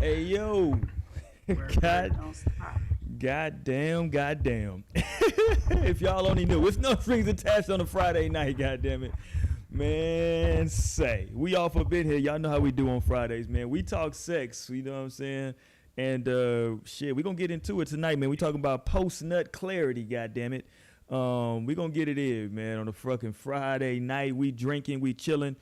Hey yo, Word, god, don't stop. goddamn. If y'all only knew, it's no strings attached on a Friday night. Goddamn it, man. Say we all forbid here. Y'all know how we do on Fridays, man. We talk sex. You know what I'm saying? And shit, we gonna get into it tonight, man. We talking about post nut clarity. Goddamn it. We gonna get it in, man. On a fucking Friday night, we drinking, we chilling.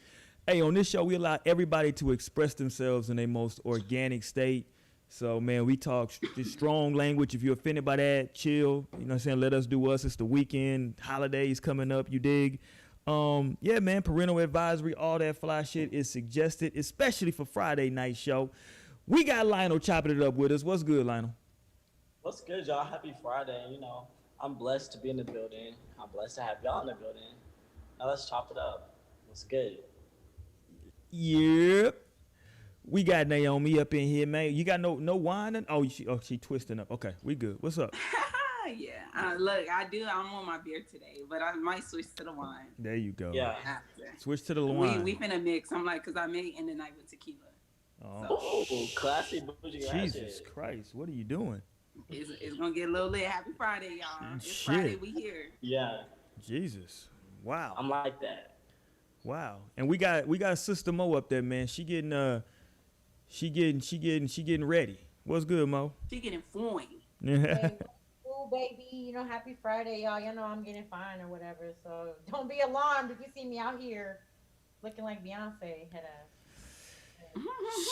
Hey, on this show, we allow everybody to express themselves in their most organic state. So, man, we talk just strong language. If you're offended by that, chill. You know what I'm saying? Let us do us. It's the weekend, holidays coming up. You dig? Yeah, man. Parental advisory, all that fly shit is suggested, especially for Friday night show. We got Lionel chopping it up with us. What's good, Lionel? What's good, y'all? Happy Friday. I'm blessed to be in the building. I'm blessed to have y'all in the building. Now let's chop it up. What's good? Yep. We got Naomi up in here, man. You got no wine? She twisting up. Okay, we good. What's up? Yeah. Look, I'm on my beer today, but I might switch to the wine. There you go. Yeah. After. Switch to the wine. We finna mix. I'm like, cause I may end the night with tequila. Oh, Oh, classy bougie Jesus ratchet. Christ. What are you doing? It's gonna get a little lit. Happy Friday, y'all. It's Shit. Friday. We here. Yeah, Jesus. Wow. I'm like that. Wow. And we got Sister Mo up there, man. She getting ready. What's good, Mo? She getting fluent. Hey, cool, baby. Happy Friday, y'all. You know I'm getting fine or whatever. So don't be alarmed if you see me out here looking like Beyonce head ass.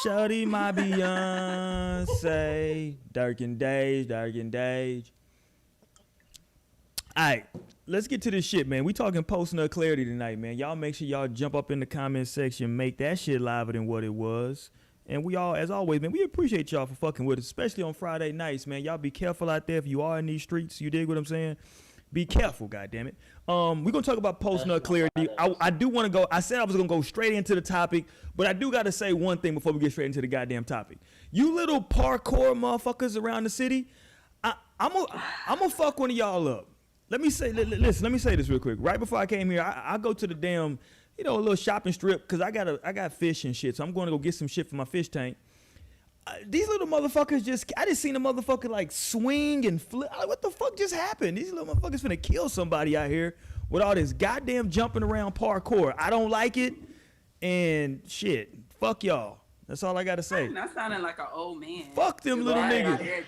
Shawty my Beyonce. Darkened days, darkened days. Alright, let's get to this shit, man. We talking post nut clarity tonight, man. Y'all make sure y'all jump up in the comment section, make that shit liver than what it was. And we all, as always, man, we appreciate y'all for fucking with us, especially on Friday nights, man. Y'all be careful out there if you are in these streets. You dig what I'm saying? Be careful, goddammit. We're gonna talk about post nut clarity. I do want to go. I said I was gonna go straight into the topic, but I do gotta say one thing before we get straight into the goddamn topic. You little parkour motherfuckers around the city, I'm gonna fuck one of y'all up. Let me say this real quick. Right before I came here, I go to the damn, a little shopping strip because I got fish and shit. So I'm going to go get some shit for my fish tank. These little motherfuckers I just seen a motherfucker like swing and flip. What the fuck just happened? These little motherfuckers finna kill somebody out here with all this goddamn jumping around parkour. I don't like it. And shit, fuck y'all. That's all I gotta say. That sounded like an old man. Fuck them little Right. niggas.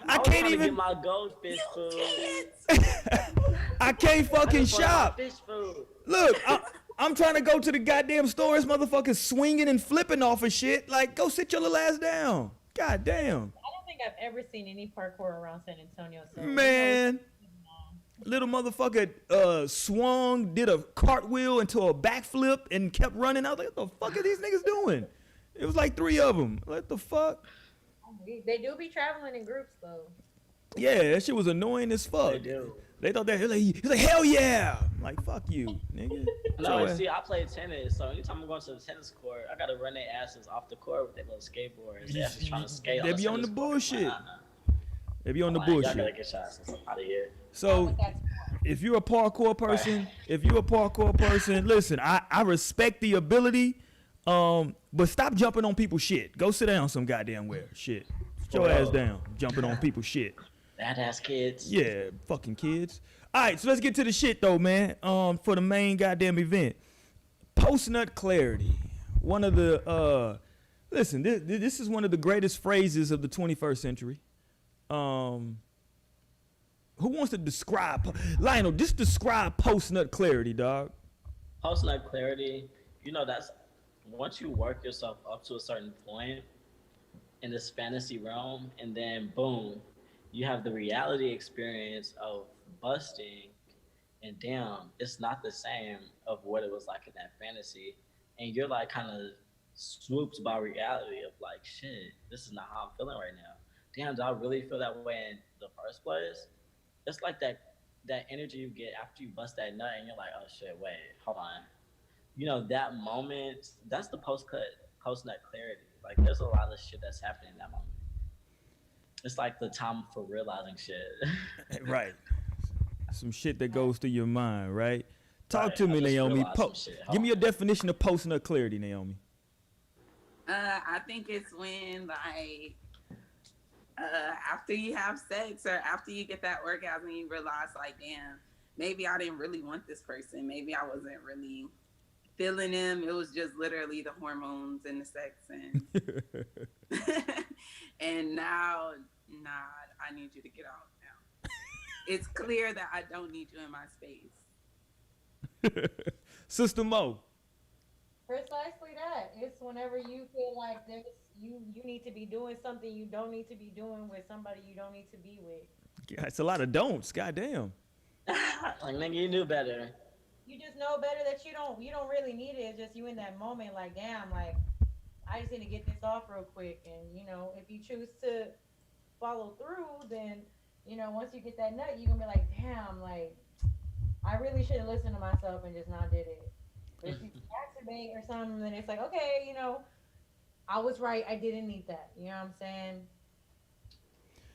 I was can't trying to even. get my goldfish food. I can't fucking shop. Fish food. Look, I'm trying to go to the goddamn store. This motherfucker's swinging and flipping off of shit. Like, go sit your little ass down. God damn. I don't think I've ever seen any parkour around San Antonio. So Man. Little motherfucker swung, did a cartwheel into a backflip, and kept running. I was like, what the fuck are these niggas doing? It was like 3 of them. What the fuck? They do be traveling in groups though. Yeah, that shit was annoying as fuck. They do. They thought that, he's like, hell yeah. I'm like, fuck you, nigga. No, So, see, I play tennis, so anytime I'm going to the tennis court, I gotta run their asses off the court with their little skateboards. They're actually trying to skate. They be on the tennis court. bullshit. Nah. They be on the Like, y'all bullshit. gotta get shots out of here. So But that's if you're a parkour person, listen, I respect the ability, but stop jumping on people's shit. Go sit down some goddamn where. Shit. Sit your ass down, jumping on people's shit. Badass kids. Yeah, fucking kids. All right, so let's get to the shit though, man. For the main goddamn event, post nut clarity. One of the listen, this is one of the greatest phrases of the 21st century. Who wants to describe Lionel? Just describe post nut clarity, dog. Post nut clarity, that's once you work yourself up to a certain point in this fantasy realm, and then boom, you have the reality experience of busting, and damn, it's not the same of what it was like in that fantasy, and you're like kind of swooped by reality of like, shit, this is not how I'm feeling right now. Damn, do I really feel that way in the first place? It's like that energy you get after you bust that nut, and you're like, oh shit, wait, hold on. That moment, that's the post nut clarity. Like, there's a lot of shit that's happening in that moment. It's like the time for realizing shit. Right. Some shit that goes through your mind, right? Talk Right, to me, I just Naomi. realized some shit. Give me your definition of post nut clarity, Naomi. I think it's when like after you have sex or after you get that orgasm, you realize like, damn, maybe I didn't really want this person. Maybe I wasn't really feeling him. It was just literally the hormones and the sex, and and now, nah, I need you to get out now. It's clear that I don't need you in my space. Sister Mo. Precisely that. It's whenever you feel like you need to be doing something you don't need to be doing with somebody you don't need to be with. Yeah, it's a lot of don'ts. Goddamn. Like, nigga, you knew better. You just know better that you don't really need it. It's just you in that moment, like, damn, like I just need to get this off real quick. And if you choose to follow through, then once you get that nut, you're gonna be like, damn, like I really should have listened to myself and just not did it. But if you masturbate or something, then it's like, okay, I was right. I didn't need that. You know what I'm saying?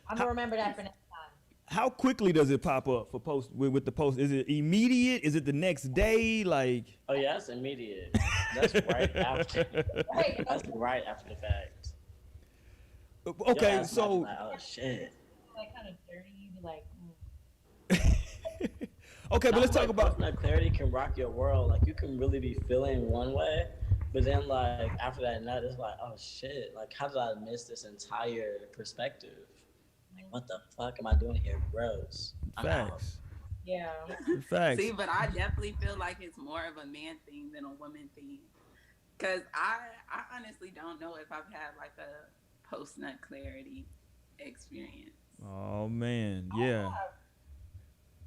I'm gonna remember that for next time. How quickly does it pop up for post with the post? Is it immediate? Is it the next day? Like, Oh yeah, that's immediate. That's right after. Right. That's right after the fact. okay, Yeah, it's so like, oh shit. Like kind of dirty. You be like, okay, but let's talk about. Personal clarity can rock your world. Like you can really be feeling one way, but then like after that nut, it's like, oh shit. Like how did I miss this entire perspective? Like what the fuck am I doing here? Gross. I'm out. Facts. yeah. Facts. See, but I definitely feel like it's more of a man thing than a woman thing. Cause I honestly don't know if I've had like a post nut clarity experience. Oh man, yeah.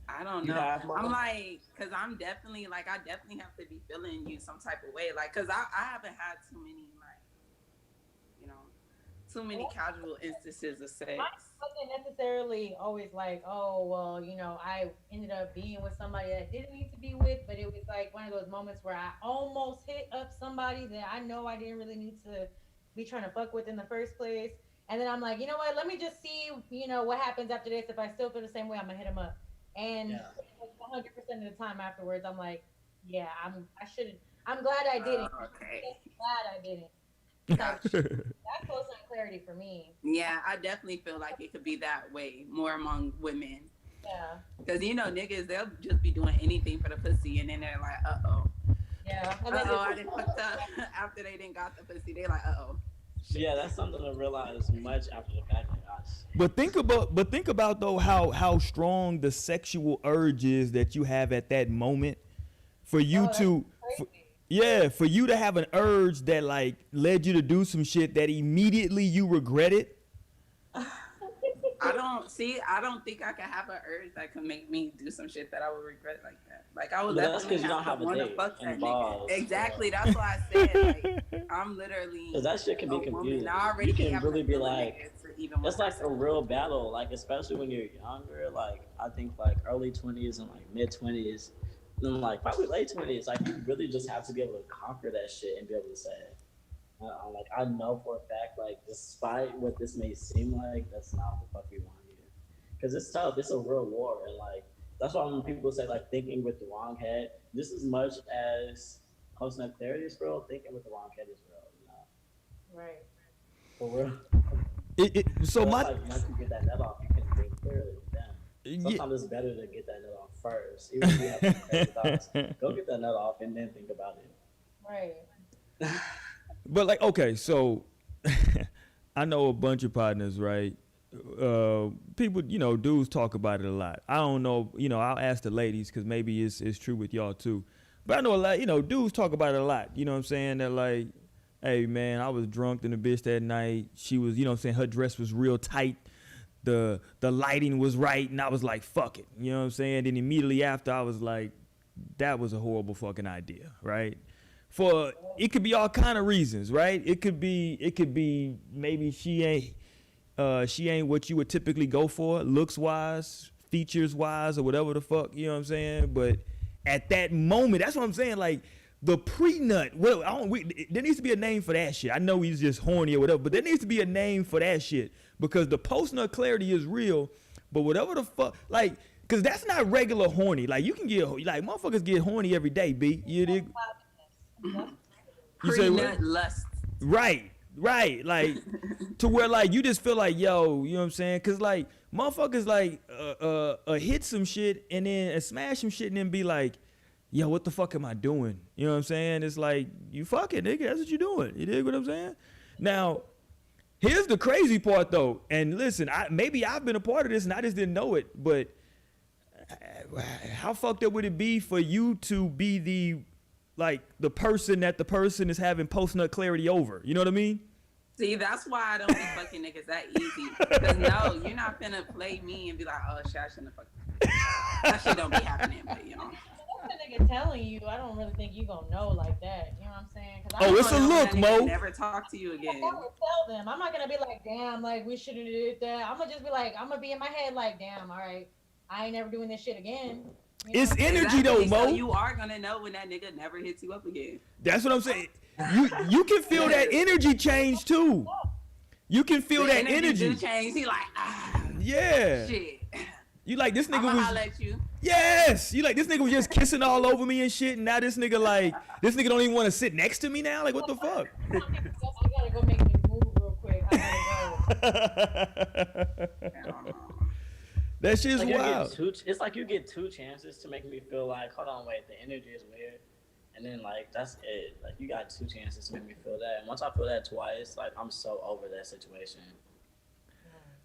I don't You know. have one? I'm like, cause I'm definitely like, I definitely have to be feeling you some type of way. Like, cause I haven't had too many like, too many casual instances of sex. Mine wasn't necessarily always like, oh well, I ended up being with somebody that I didn't need to be with, but it was like one of those moments where I almost hit up somebody that I know I didn't really need to be trying to fuck with in the first place. And then I'm like, you know what? Let me just see, what happens after this. If I still feel the same way, I'm gonna hit him up. And Yeah. 100% of the time afterwards, I'm like, yeah, I shouldn't. I'm glad I didn't. Okay. Glad I didn't. So that's close on clarity for me. Yeah, I definitely feel like it could be that way more among women. Yeah. Because, niggas, they'll just be doing anything for the pussy. And then they're like, uh-oh. Yeah. I didn't fucked up. After they didn't got the pussy, they're like, uh-oh. Yeah, that's something to realize much after the fact. Like, gosh. But think about though how strong the sexual urge is that you have at that moment for you for you to have an urge that like led you to do some shit that immediately you regretted. I don't think I could have an urge that could make me do some shit that I would regret like that. Like I would But that's definitely 'cause you don't have a wanna date fuck that involved, nigga. Exactly. so. That's why I said like I'm literally Cause that shit can be a woman. confusing. I already You can have really to be feel a like, nigga to even it's want like a real battle. Like especially when you're younger. Like I think like early 20s and like mid 20s, and like probably late 20s. Like you really just have to be able to conquer that shit and be able to say, like I know for a fact, like despite what this may seem like, that's not what the fuck we want here. Cause it's tough. It's a real war, and like that's why when people say like thinking with the wrong head, just as much as post-nut clarity is real, thinking with the wrong head is real. Right. For real. So It's my like once you get that nut off, you can think clearly with them. yeah, Sometimes it's better to get that nut off first. Even if you have some crazy thoughts, go get that nut off and then think about it. Right. but like okay, so I know a bunch of partners, right? People, dudes talk about it a lot. I don't know, I'll ask the ladies because maybe it's true with y'all too. But I know a lot, dudes talk about it a lot. You know what I'm saying? That like, hey man, I was drunk in the bitch that night. She was, her dress was real tight. The lighting was right, and I was like, fuck it. You know what I'm saying? Then immediately after, I was like, that was a horrible fucking idea, right? For it could be all kind of reasons, right? It could be maybe she ain't what you would typically go for, looks wise, features wise, or whatever the fuck, you know what I'm saying? But at that moment, that's what I'm saying. Like the pre-nut, there needs to be a name for that shit. I know he's just horny or whatever, but there needs to be a name for that shit because the post-nut clarity is real. But whatever the fuck, like, cause that's not regular horny. Like you can get like motherfuckers get horny every day. B, you dig? You say what? pre-nut lust Right, like to where like you just feel like yo, you know what I'm saying? Cause like motherfuckers like hit some shit and then smash some shit and then be like, yo, what the fuck am I doing? You know what I'm saying? It's like you fucking nigga, that's what you doing. You dig what I'm saying? Now, here's the crazy part though, and listen, maybe I've been a part of this and I just didn't know it, but how fucked up would it be for you to be the person that the person is having post-nut clarity over? You know what I mean? See, that's why I don't be fucking niggas that easy. Cause no, you're not finna play me and be like, oh shit, I shouldn't have fucked. That shit don't be happening, but you know. That's the nigga telling you. I don't really think you gonna know like that. You know what I'm saying? Oh, it's a look, Mo. Never talk to you again. I'm gonna tell them. I'm not gonna be like, damn, like we should have did that. I'm gonna just be like, I'm gonna be in my head like, damn, all right, I ain't never doing this shit again. You know? It's energy though, Mo. So you are gonna know when that nigga never hits you up again. That's what I'm saying. You can feel that energy change too. You can feel that energy. Do change. He like, yeah. Shit. You like this nigga I'ma was. holler at you. Yes. You like this nigga was just kissing all over me and shit, and now this nigga don't even want to sit next to me now. Like what the fuck? I gotta go make this move real quick. I gotta go. That shit's Like wild. it's like you get two chances to make me feel like, hold on, wait, the energy is weird. And then like that's it. Like you got two chances to make me feel that. And once I feel that twice, like I'm so over that situation.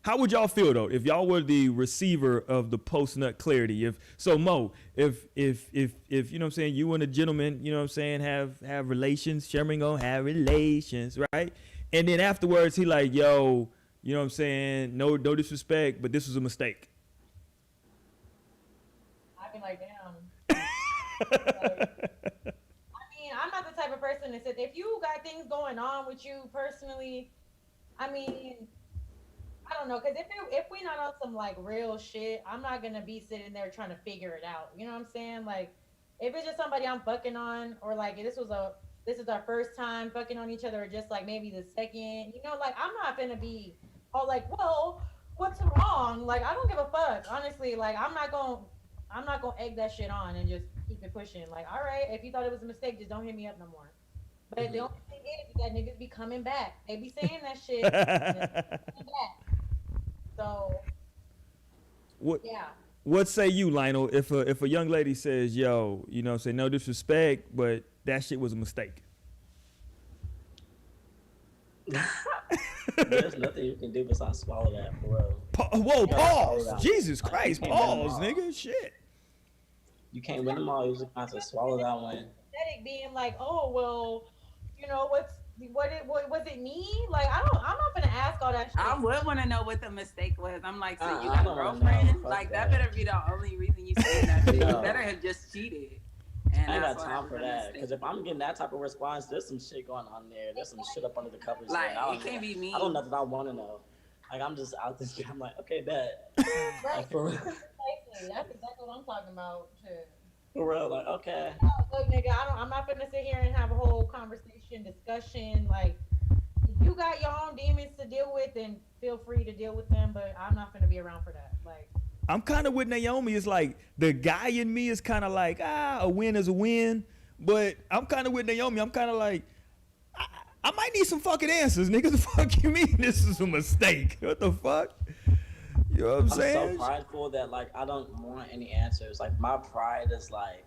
How would y'all feel though if y'all were the receiver of the post nut clarity? If Mo, if you know what I'm saying, you and a gentleman, you know what I'm saying, have relations, Sherman gonna have relations, right? And then afterwards he like, yo, you know what I'm saying, no disrespect, but this was a mistake. I'd be like, damn. I mean, I'm not the type of person that said if you got things going on with you personally, I mean, I don't know, because if we not on some like real shit, I'm not gonna be sitting there trying to figure it out. You know what I'm saying? Like, if it's just somebody I'm fucking on, or like this is our first time fucking on each other, or just like maybe the second, you know, like I'm not gonna be all like, well, what's wrong? Like I don't give a fuck, honestly. Like I'm not gonna egg that shit on and just keep it pushing. Like, all right, if you thought it was a mistake, just don't hit me up no more. But the only thing is that niggas be coming back. They be saying that shit. And coming back. So, yeah. What say you, Lionel, if a young lady says, yo, you know, say no disrespect, but that shit was a mistake? There's nothing you can do besides swallow that, for real. Whoa, pause. Yeah. Jesus Christ, You can't win them pause, all. nigga. Shit. You can't win them all. You just have to swallow that one. Pathetic being like, oh well, you know what was it me? Like I'm not gonna ask all that shit. I would want to know what the mistake was. I'm like, so you I got a don't wanna girlfriend? know. Like Fuck that that. better be the only reason you saying that shit. No. You better have just cheated. And I ain't that's got why time it for was a that. mistake. Because if I'm getting that type of response, there's some shit going on there. There's some shit up under the covers. Like there. I it don't can't know. be me. I don't know that I want to know. Like I'm just out this shit. I'm like, okay, bet. Right. Like, for real. Precisely. That's exactly what I'm talking about. Shit. For real, like okay. Look, nigga, I'm not gonna sit here and have a whole conversation, discussion. Like, if you got your own demons to deal with, then feel free to deal with them. But I'm not gonna be around for that. Like, I'm kind of with Naomi. It's like the guy in me is kind of like, a win is a win. But I'm kind of with Naomi. I'm kind of like, I might need some fucking answers, nigga. The fuck you mean this is a mistake? What the fuck? You know what I'm I'm saying? so prideful that like I don't want any answers. Like my pride is like,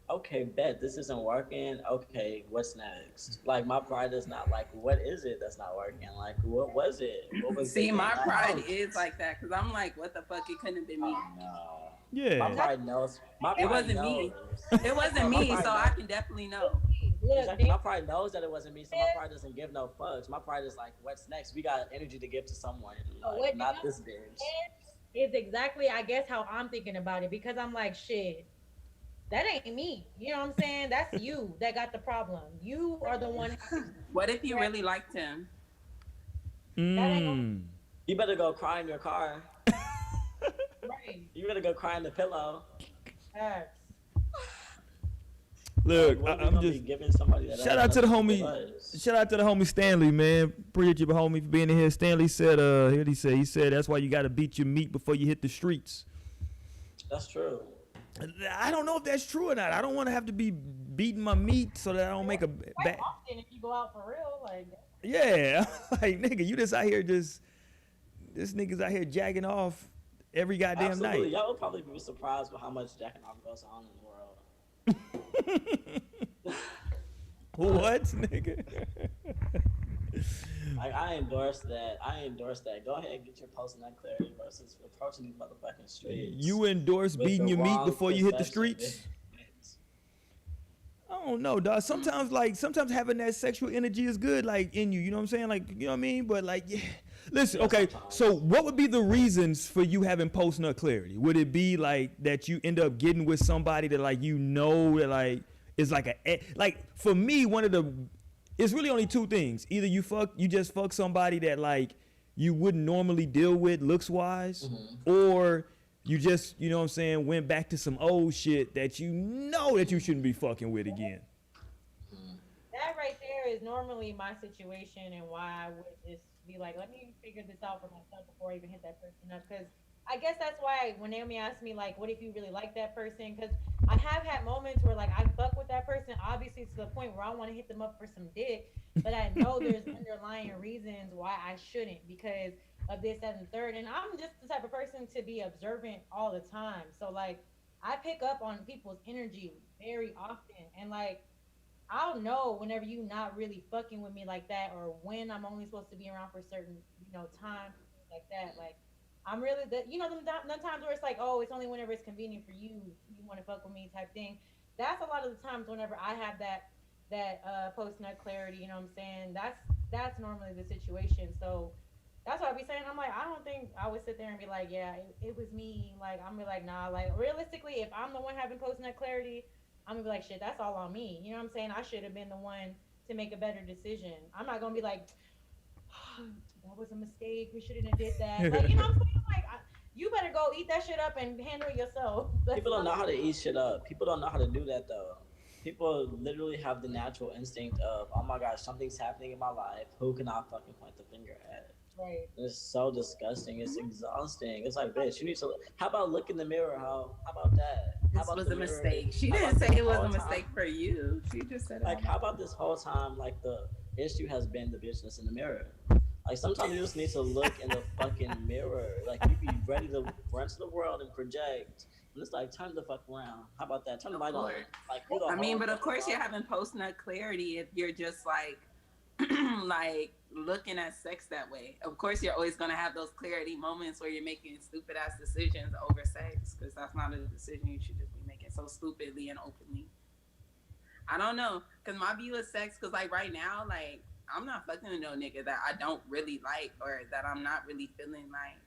okay, bet this isn't working. Okay, what's next? Like my pride is not like, what is it that's not working? Like what was it? What was See, it? my Like, pride is like that because I'm like, what the fuck? It couldn't have been me. No. Yeah. My pride knows. My pride It wasn't me. knows. It wasn't My me, pride so knows. I can definitely know. look, Exactly. My pride knows that it wasn't me, so my pride doesn't give no fucks. My pride is like, what's next? We got energy to give to someone, like, what not you- this bitch. is exactly, I guess, how I'm thinking about it, because I'm like, shit, that ain't me. You know what I'm saying? That's you that got the problem. You are the one. What if you really liked him? Mm. You better go cry in your car. Right. You better go cry in the pillow. Facts. Look, Like, what we I'm gonna be just giving somebody that shout out to the homie. was? Shout out to the homie Stanley, man. Appreciate you, homie, for being in here. Stanley said, here he said. He said that's why you got to beat your meat before you hit the streets. That's true. I don't know if that's true or not. I don't want to have to be beating my meat so that I don't make a Quite bad. often, if you go out for real, like, Yeah, like nigga, you just out here this nigga's out here jacking off every goddamn Absolutely. night. Y'all would probably be surprised with how much jacking off goes on in the world. What, nigga? Like I endorse that. Go ahead and get your post-nut clarity versus approaching these motherfucking streets. You endorse with beating the your meat wrong before you hit the perception. streets? I don't know, dog. Sometimes having that sexual energy is good, like in you. You know what I'm saying? Like, you know what I mean? But like, yeah. Listen, Yeah, okay. sometimes. So, what would be the reasons for you having post nut clarity? Would it be like that you end up getting with somebody that like you know that like is like like for me one of the it's really only two things. Either you just fuck somebody that like you wouldn't normally deal with looks wise, or you just, you know what I'm saying, went back to some old shit that you know that you shouldn't be fucking with again. That right there is normally my situation and why I would just be like, let me figure this out for myself before I even hit that person up. Because I guess that's why when Naomi asked me, like, what if you really like that person? Because I have had moments where, like, I fuck with that person, obviously to the point where I want to hit them up for some dick, but I know there's underlying reasons why I shouldn't because of this, that, and the third. And I'm just the type of person to be observant all the time. So, like, I pick up on people's energy very often. And, like, I'll know whenever you not really fucking with me like that, or when I'm only supposed to be around for a certain, time like that. Like, I'm really them times where it's like, oh, it's only whenever it's convenient for you, you want to fuck with me type thing. That's a lot of the times whenever I have that post nut clarity. You know what I'm saying? That's normally the situation. So that's what I be saying. I'm like, I don't think I would sit there and be like, yeah, it was me. Like, I'm be like, nah. Like, realistically, if I'm the one having post nut clarity, I'm gonna be like, shit, that's all on me. You know what I'm saying? I should have been the one to make a better decision. I'm not gonna be like, oh, that was a mistake. We shouldn't have did that. Like, you know what I'm saying? Like, you better go eat that shit up and handle it yourself. People don't know how to eat shit up. People don't know how to do that though. People literally have the natural instinct of, oh my gosh, something's happening in my life. Who can I fucking point the finger at? Right. It's so disgusting. It's exhausting. It's like, bitch, you need to. How about look in the mirror? How about that? How This about was the a mirror? mistake. She How didn't about say this it was whole a mistake time? for you. She just said it. Like, how about this whole time? Like, the issue has been the bitch that's in the mirror. Like, sometimes you just need to look in the fucking mirror. Like, you be ready to run to the world and project. And it's like, turn the fuck around. How about that? Turn the light on. Like, do the I mean, whole but of fucking course you're process. having post nut clarity if you're just like like looking at sex that way. Of course you're always gonna have those clarity moments where you're making stupid ass decisions over sex, because that's not a decision you should just be making so stupidly and openly. I don't know, because my view of sex, because like right now, like I'm not fucking with no nigga that I don't really like or that I'm not really feeling like.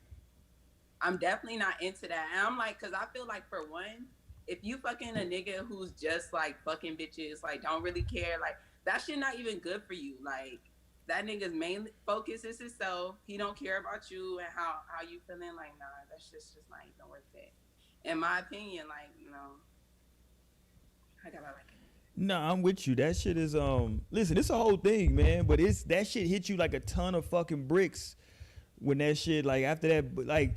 I'm definitely not into that. And I'm like, because I feel like for one, if you fucking a nigga who's just like fucking bitches, like don't really care, like that shit not even good for you. Like that nigga's main focus is himself. He don't care about you and how you feeling. Like, nah, that's just not even worth it. In my opinion, like, I gotta like it. No, I'm with you. That shit is listen, it's a whole thing, man. But it's that shit hit you like a ton of fucking bricks when that shit, like after that, like,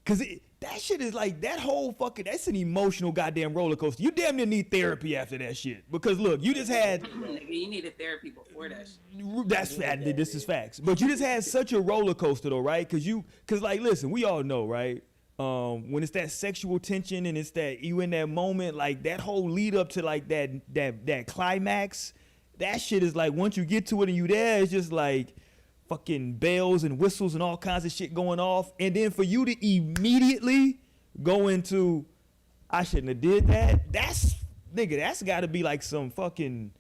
cause that shit is like that whole fucking, that's an emotional goddamn roller coaster. You damn near need therapy after that shit. Because look, you just had Nigga, you needed therapy before that shit. that's this is facts. But you just had such a roller coaster though, right? Cause like listen, we all know, right? When it's that sexual tension and it's that you in that moment, like that whole lead up to like that climax, that shit is like once you get to it and you there, it's just like fucking bells and whistles and all kinds of shit going off. And then for you to immediately go into I shouldn't have did that, that's gotta be like some fucking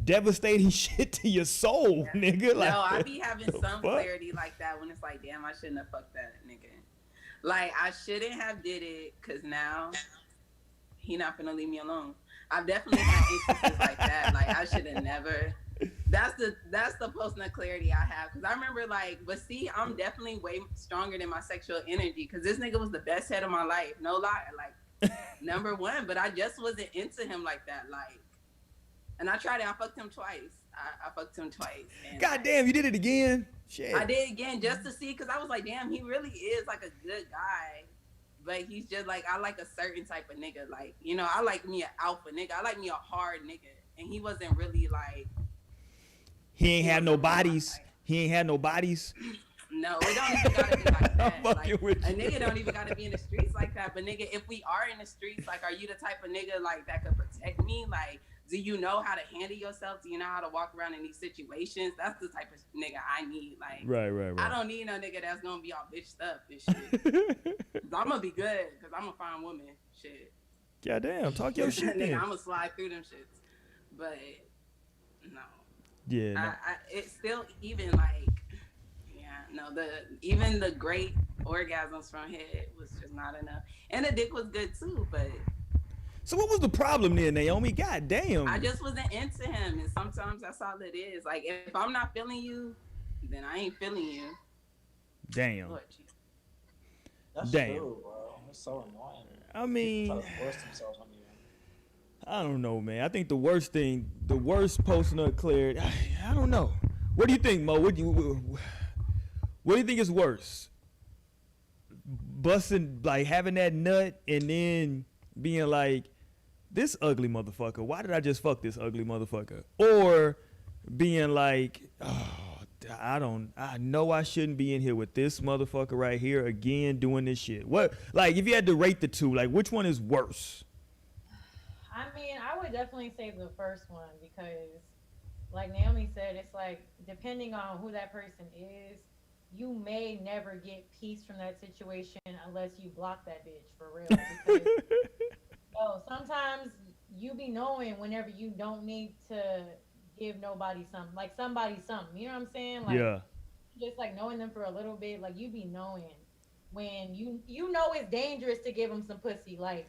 devastating shit to your soul, nigga. Like, No, I be having some fuck? clarity like that when it's like, damn, I shouldn't have fucked that nigga. Like, I shouldn't have did it because now he not gonna leave me alone. I've definitely had instances like that. Like, I should have never. That's the post nut clarity I have, because I remember like, but see, I'm definitely way stronger than my sexual energy, because this nigga was the best head of my life, no lie, like number one. But I just wasn't into him like that, like. And I tried it. I fucked him twice. I fucked him twice. And God damn, you did it again. Shit. I did again just to see, because I was like, damn, he really is like a good guy. But he's just like, I like a certain type of nigga. Like, I like me an alpha nigga. I like me a hard nigga. And he wasn't really like. He ain't have no wasn't really bodies. like- He ain't had no bodies. No, it don't even gotta be like that. I'm Like, fucking with a you. nigga don't even gotta be in the streets like that. But nigga, if we are in the streets, like, are you the type of nigga like that could protect me? Like, do you know how to handle yourself? Do you know how to walk around in these situations? That's the type of nigga I need. Like, Right. I don't need no nigga that's gonna be all bitched up and shit. I'm gonna be good because I'm a fine woman. Shit. Goddamn, talk your shit Nigga, then. I'm gonna slide through them shits. But no. Yeah, no. It's still even like, even the great orgasms from head was just not enough. And the dick was good too, but So what was the problem there, Naomi? God damn. I just wasn't into him. And sometimes that's all it is. Like, if I'm not feeling you, then I ain't feeling you. Damn. Lord Jesus. That's Damn. true, bro. It's so annoying. I mean, People try to force themselves on you. I don't know, man. I think the worst post-nut clarity. I don't know. What do you think, Mo? What do you think is worse? Busting, like having that nut and then being like, this ugly motherfucker. Why did I just fuck this ugly motherfucker? Or being like, oh, I know I shouldn't be in here with this motherfucker right here again doing this shit. What, like, if you had to rate the two, like, which one is worse? I mean, I would definitely say the first one because, like Naomi said, it's like depending on who that person is, you may never get peace from that situation unless you block that bitch for real. Because sometimes you be knowing whenever you don't need to give nobody something, like somebody something. You know what I'm saying? Like, Yeah. just like knowing them for a little bit, like you be knowing when you know it's dangerous to give them some pussy, like.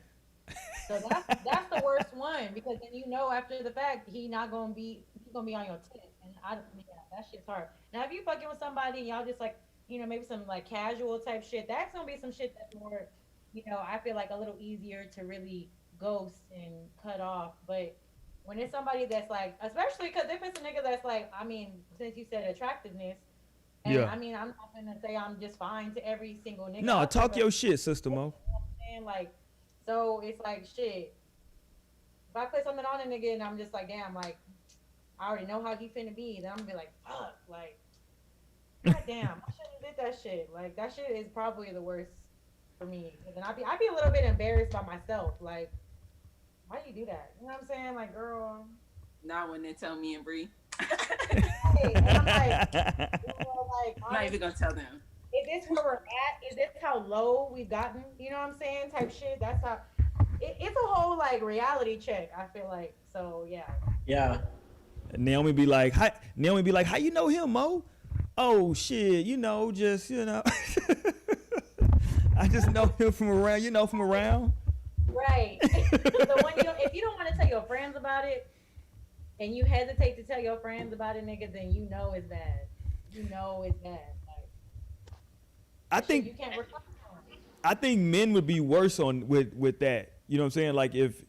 So that's the worst one because then you know after the fact he's gonna be on your tip, and that shit's hard. Now if you fucking with somebody and y'all just like maybe some like casual type shit, that's gonna be some shit that's more I feel like a little easier to really ghost and cut off. But when it's somebody that's like, especially because if it's a nigga that's like, I mean, since you said attractiveness, and Yeah. I mean I'm not gonna say I'm just fine to every single nigga. No, out talk there, your shit, Sister Mo. and like, so it's like shit. If I put something on a nigga and I'm just like, damn, like I already know how he finna be, then I'm gonna be like, fuck, like, god damn, I shouldn't have did that shit. Like that shit is probably the worst for me. And I'd be a little bit embarrassed by myself. Like, why do you do that? You know what I'm saying? Like, girl. Not when they tell me and Bree. Hey, and I'm like, I'm not even gonna tell them. Is this where we're at? Is this how low we've gotten? You know what I'm saying? Type shit. That's how. It's a whole like reality check. I feel like so. Yeah. Yeah. Naomi be like, how you know him, Mo? Oh shit, just I just know him from around. From around. Right. So when if you don't want to tell your friends about it, and you hesitate to tell your friends about it, nigga, then you know it's bad. You know it's bad. Like, I think you can't recover from it. I think men would be worse with that. You know what I'm saying? Like if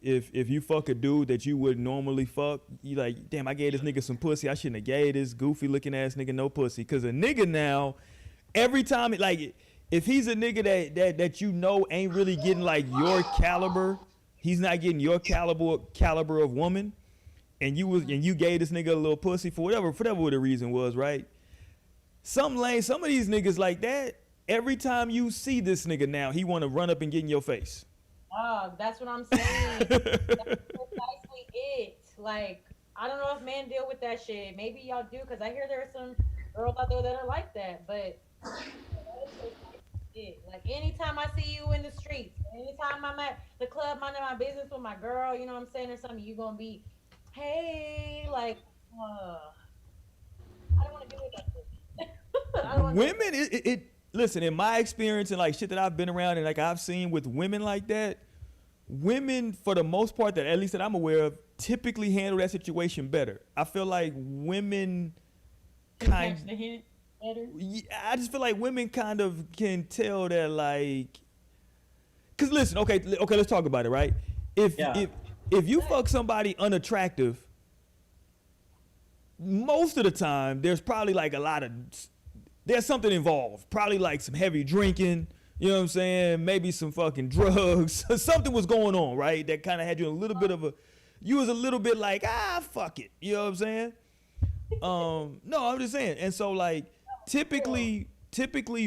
you fuck a dude that you would normally fuck, you like, damn, I gave this nigga some pussy. I shouldn't have gave this goofy looking ass nigga no pussy. Cause a nigga now, every time if he's a nigga that ain't really getting like your caliber, he's not getting your caliber of woman, and you gave this nigga a little pussy for whatever the reason was, right? Some of these niggas like that, every time you see this nigga now, he wanna run up and get in your face. That's what I'm saying. That's precisely it. Like, I don't know if men deal with that shit. Maybe y'all do, because I hear there are some girls out there that are like that. But like, anytime I see you in the streets, anytime I'm at the club minding my business with my girl, you know what I'm saying, or something, you gonna be, hey, like, I don't want to deal with that shit. Women, listen, in my experience and like shit that I've been around and like I've seen with women like that, women for the most part that at least that I'm aware of typically handle that situation better. I feel like women Catch the hint better. I just feel like women kind of can tell that like, cause listen, okay, let's talk about it, right? If you fuck somebody unattractive, most of the time there's probably like there's something involved. Probably like some heavy drinking, you know what I'm saying? Maybe some fucking drugs. Something was going on, right? That kind of had you a little bit of you was a little bit like, fuck it. You know what I'm saying? No, I'm just saying. And so like typically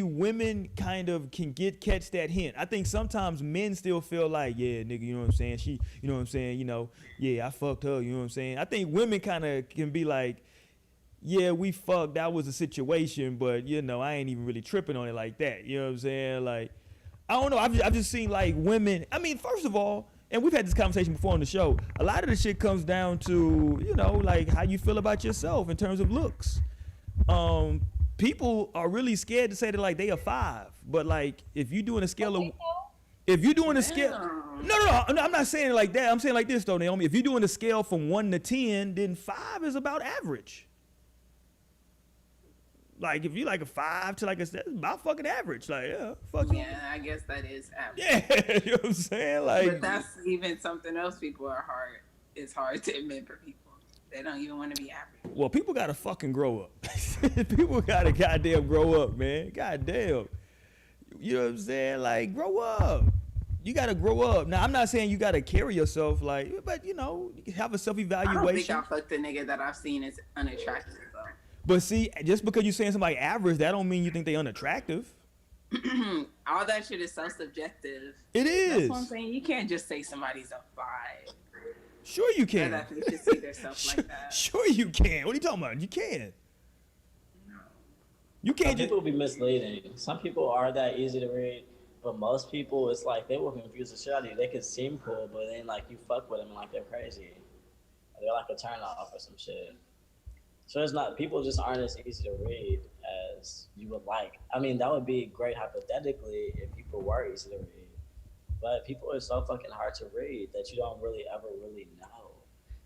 women kind of can catch that hint. I think sometimes men still feel like, yeah, nigga, you know what I'm saying? She, you know what I'm saying? You know, yeah, I fucked her, you know what I'm saying? I think women kind of can be like, yeah, we fucked, that was a situation, but you know, I ain't even really tripping on it like that. You know what I'm saying? Like, I don't know. I've just seen like women. I mean, first of all, and we've had this conversation before on the show. A lot of the shit comes down to, you know, like how you feel about yourself in terms of looks. People are really scared to say that like they are 5, but like if you doing a scale of, if you doing a scale, no, I'm not saying it like that. I'm saying like this though, Naomi. If you're doing a scale from 1 to 10, then 5 is about average. Like if you like a 5 to like a, that's about fucking average. Like yeah, fuck Yeah, I guess that is average. yeah, you know what I'm saying? Like, But that's even something else people are hard. It's hard to admit for people. They don't even want to be average. well, people gotta fucking grow up. People gotta goddamn grow up, man. Goddamn. You know what I'm saying? Like, grow up. You gotta grow up. Now, I'm not saying you gotta carry yourself like, but you know, you can have a I don't think self-evaluation. I fucked a nigga that I've seen as unattractive though. But see, just because you're saying somebody average, that don't mean you think they unattractive. All that shit is so subjective. It is. That's what I'm saying. You can't just say somebody's a 5. Sure you Or can. that they should see themselves like that. Sure you can. What are you talking about? You can. You Some can't just. people be misleading. Some people are that easy to read, but most people, it's like they will confuse the shit out of you. They could seem cool, but then like you fuck with them and like they're crazy. They're like a turn off or some shit. So it's not, people just aren't as easy to read as you would like. I mean, that would be great hypothetically if people were easy to read. But people are so fucking hard to read that you don't really ever really know.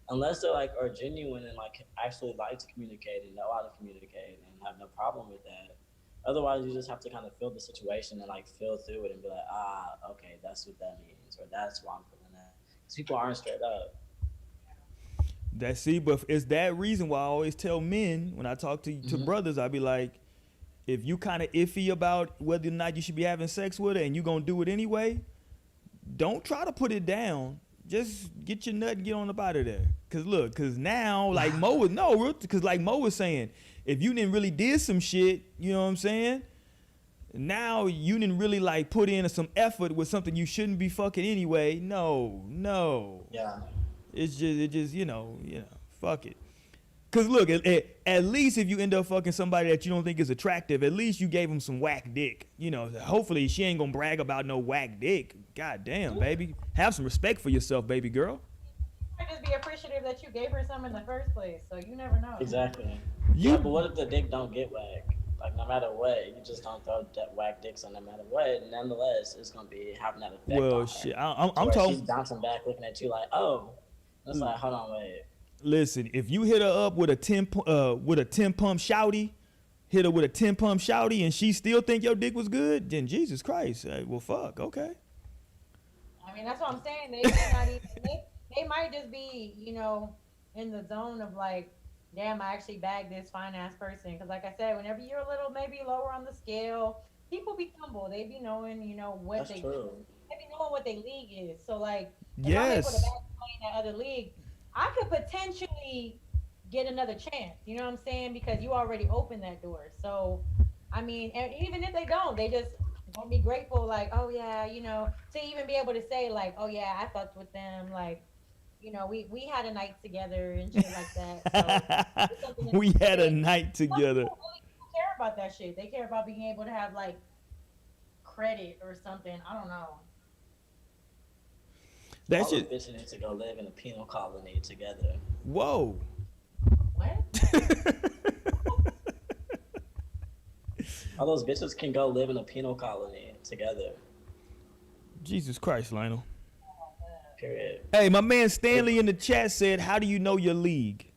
Unless they're like are genuine and like actually like to communicate and know how to communicate and have no problem with that. Otherwise, you just have to kind of feel the situation and like feel through it and be like, okay, that's what that means, or that's why I'm feeling that. Because people aren't straight up. That see, but it's that reason why I always tell men when I talk to brothers, I be like, if you kind of iffy about whether or not you should be having sex with her and you gonna do it anyway, don't try to put it down. Just get your nut and get on up out of there. Cause now, like Mo was like Mo was saying, if you didn't really did some shit, you know what I'm saying? Now you didn't really like put in some effort with something you shouldn't be fucking anyway. No. Yeah. It just you know, fuck it. Cause look, at least if you end up fucking somebody that you don't think is attractive, at least you gave him some whack dick. You know, hopefully she ain't gonna brag about no whack dick. God damn, baby, have some respect for yourself, baby girl. You might just be appreciative that you gave her some in the first place, so you never know. Exactly. You- Yeah, but what if the dick don't get whack? Like no matter what, you just don't throw that whack dicks on no matter what. Nonetheless, it's gonna be having that effect. Well, on her. shit, I'm Where talking. She's bouncing back, looking at you like, oh. It's like, hold on, wait. Listen, if you hit her up with a 10 pump shouty, hit her with a 10 pump shouty, and she still think your dick was good, then Jesus Christ, well, fuck, okay. I mean, that's what I'm saying. They may not even. They might just be, you know, in the zone of like, damn, I actually bagged this fine ass person. Because like I said, whenever you're a little maybe lower on the scale, people be humble. They be knowing, you know, what That's true. they be knowing what their league is. So like, if I'm Yes. able to bag somebody in that other league, I could potentially get another chance. You know what I'm saying? Because you already opened that door. So, I mean, and even if they don't, they just gonna be grateful. Like, oh yeah, you know, to even be able to say like, oh yeah, I fucked with them. Like, you know, we had a night together and shit like that. So it's something that- We had a night Some together. people really don't care about that shit. They care about being able to have like credit or something. I don't know. That All those shit. bitches need to go live in a penal colony together. Whoa. What? All those bitches can go live in a penal colony together. Jesus Christ, Lionel. Period. Hey, my man Stanley in the chat said, "How do you know your league?"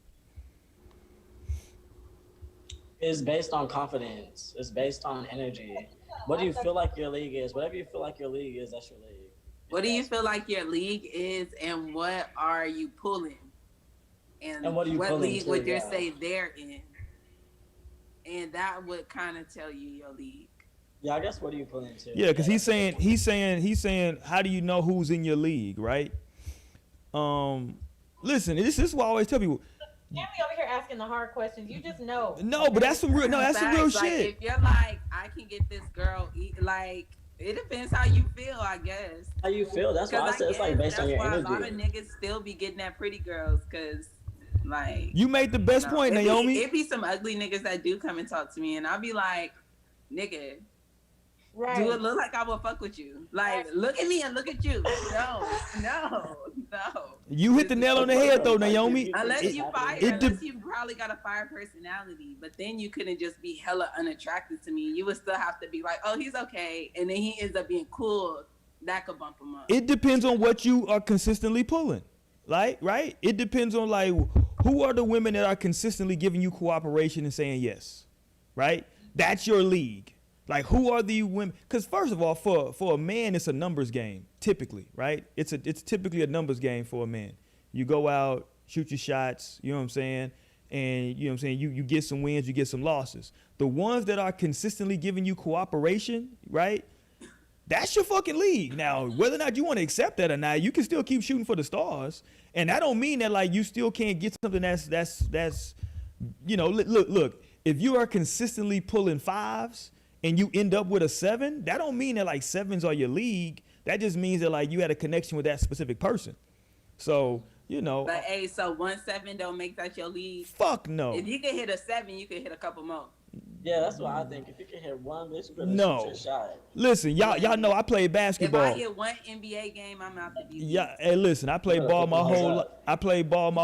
It's based on confidence. It's based on energy. What do you feel like your league is? Whatever you feel like your league is, that's your league. What do you feel like your league is, and what are you pulling? And what are you pulling league too, would you yeah. say they're in? And that would kind of tell you your league. Yeah, I guess what are you pulling to? Yeah, because he's saying, how do you know who's in your league, right? Listen, this is what I always tell people. Can't be over here asking the hard questions. You just know. No, but that's some real. No, that's some real Facts, like, shit. if you're like, I can get this girl, like, it depends how you feel, I guess. How you feel? That's why I said it's like based on your that's why a lot of energy. niggas still be getting at pretty girls, cause like You made the best point, Naomi. It be some ugly niggas that do come and talk to me, and I'll be like, nigga, Right. do it look like I will fuck with you? Like, look at me and look at you. No. You hit the nail on the head though, Naomi. Unless It- you fire, it unless you probably got a fire personality, but then you couldn't just be hella unattracted to me. You would still have to be like, oh, he's okay, and then he ends up being cool. That could bump him up. It depends on what you are consistently pulling. Like, right? It depends on like who are the women that are consistently giving you cooperation and saying yes. Right? That's your league. Like, who are the women? Because first of all, for a man, it's a numbers game, typically, right? It's typically a numbers game for a man. You go out, shoot your shots, you know what I'm saying? And you know what I'm saying, you get some wins, you get some losses. The ones that are consistently giving you cooperation, right? That's your fucking league. Now, whether or not you want to accept that or not, you can still keep shooting for the stars. And that don't mean that like you still can't get something that's you know, look, if you are consistently pulling fives and you end up with a 7, that don't mean that like 7s are your league. That just means that like you had a connection with that specific person. So, you know, But hey, so 1-7 don't make that your lead. fuck no. If you can hit a 7, you can hit a couple more. Yeah, that's what I think. If you can hit one, bitch, you better No. shoot your shot. Listen, y'all know I played If basketball. I hit one NBA game, I'm out the beat. Yeah, hey, listen, I played ball my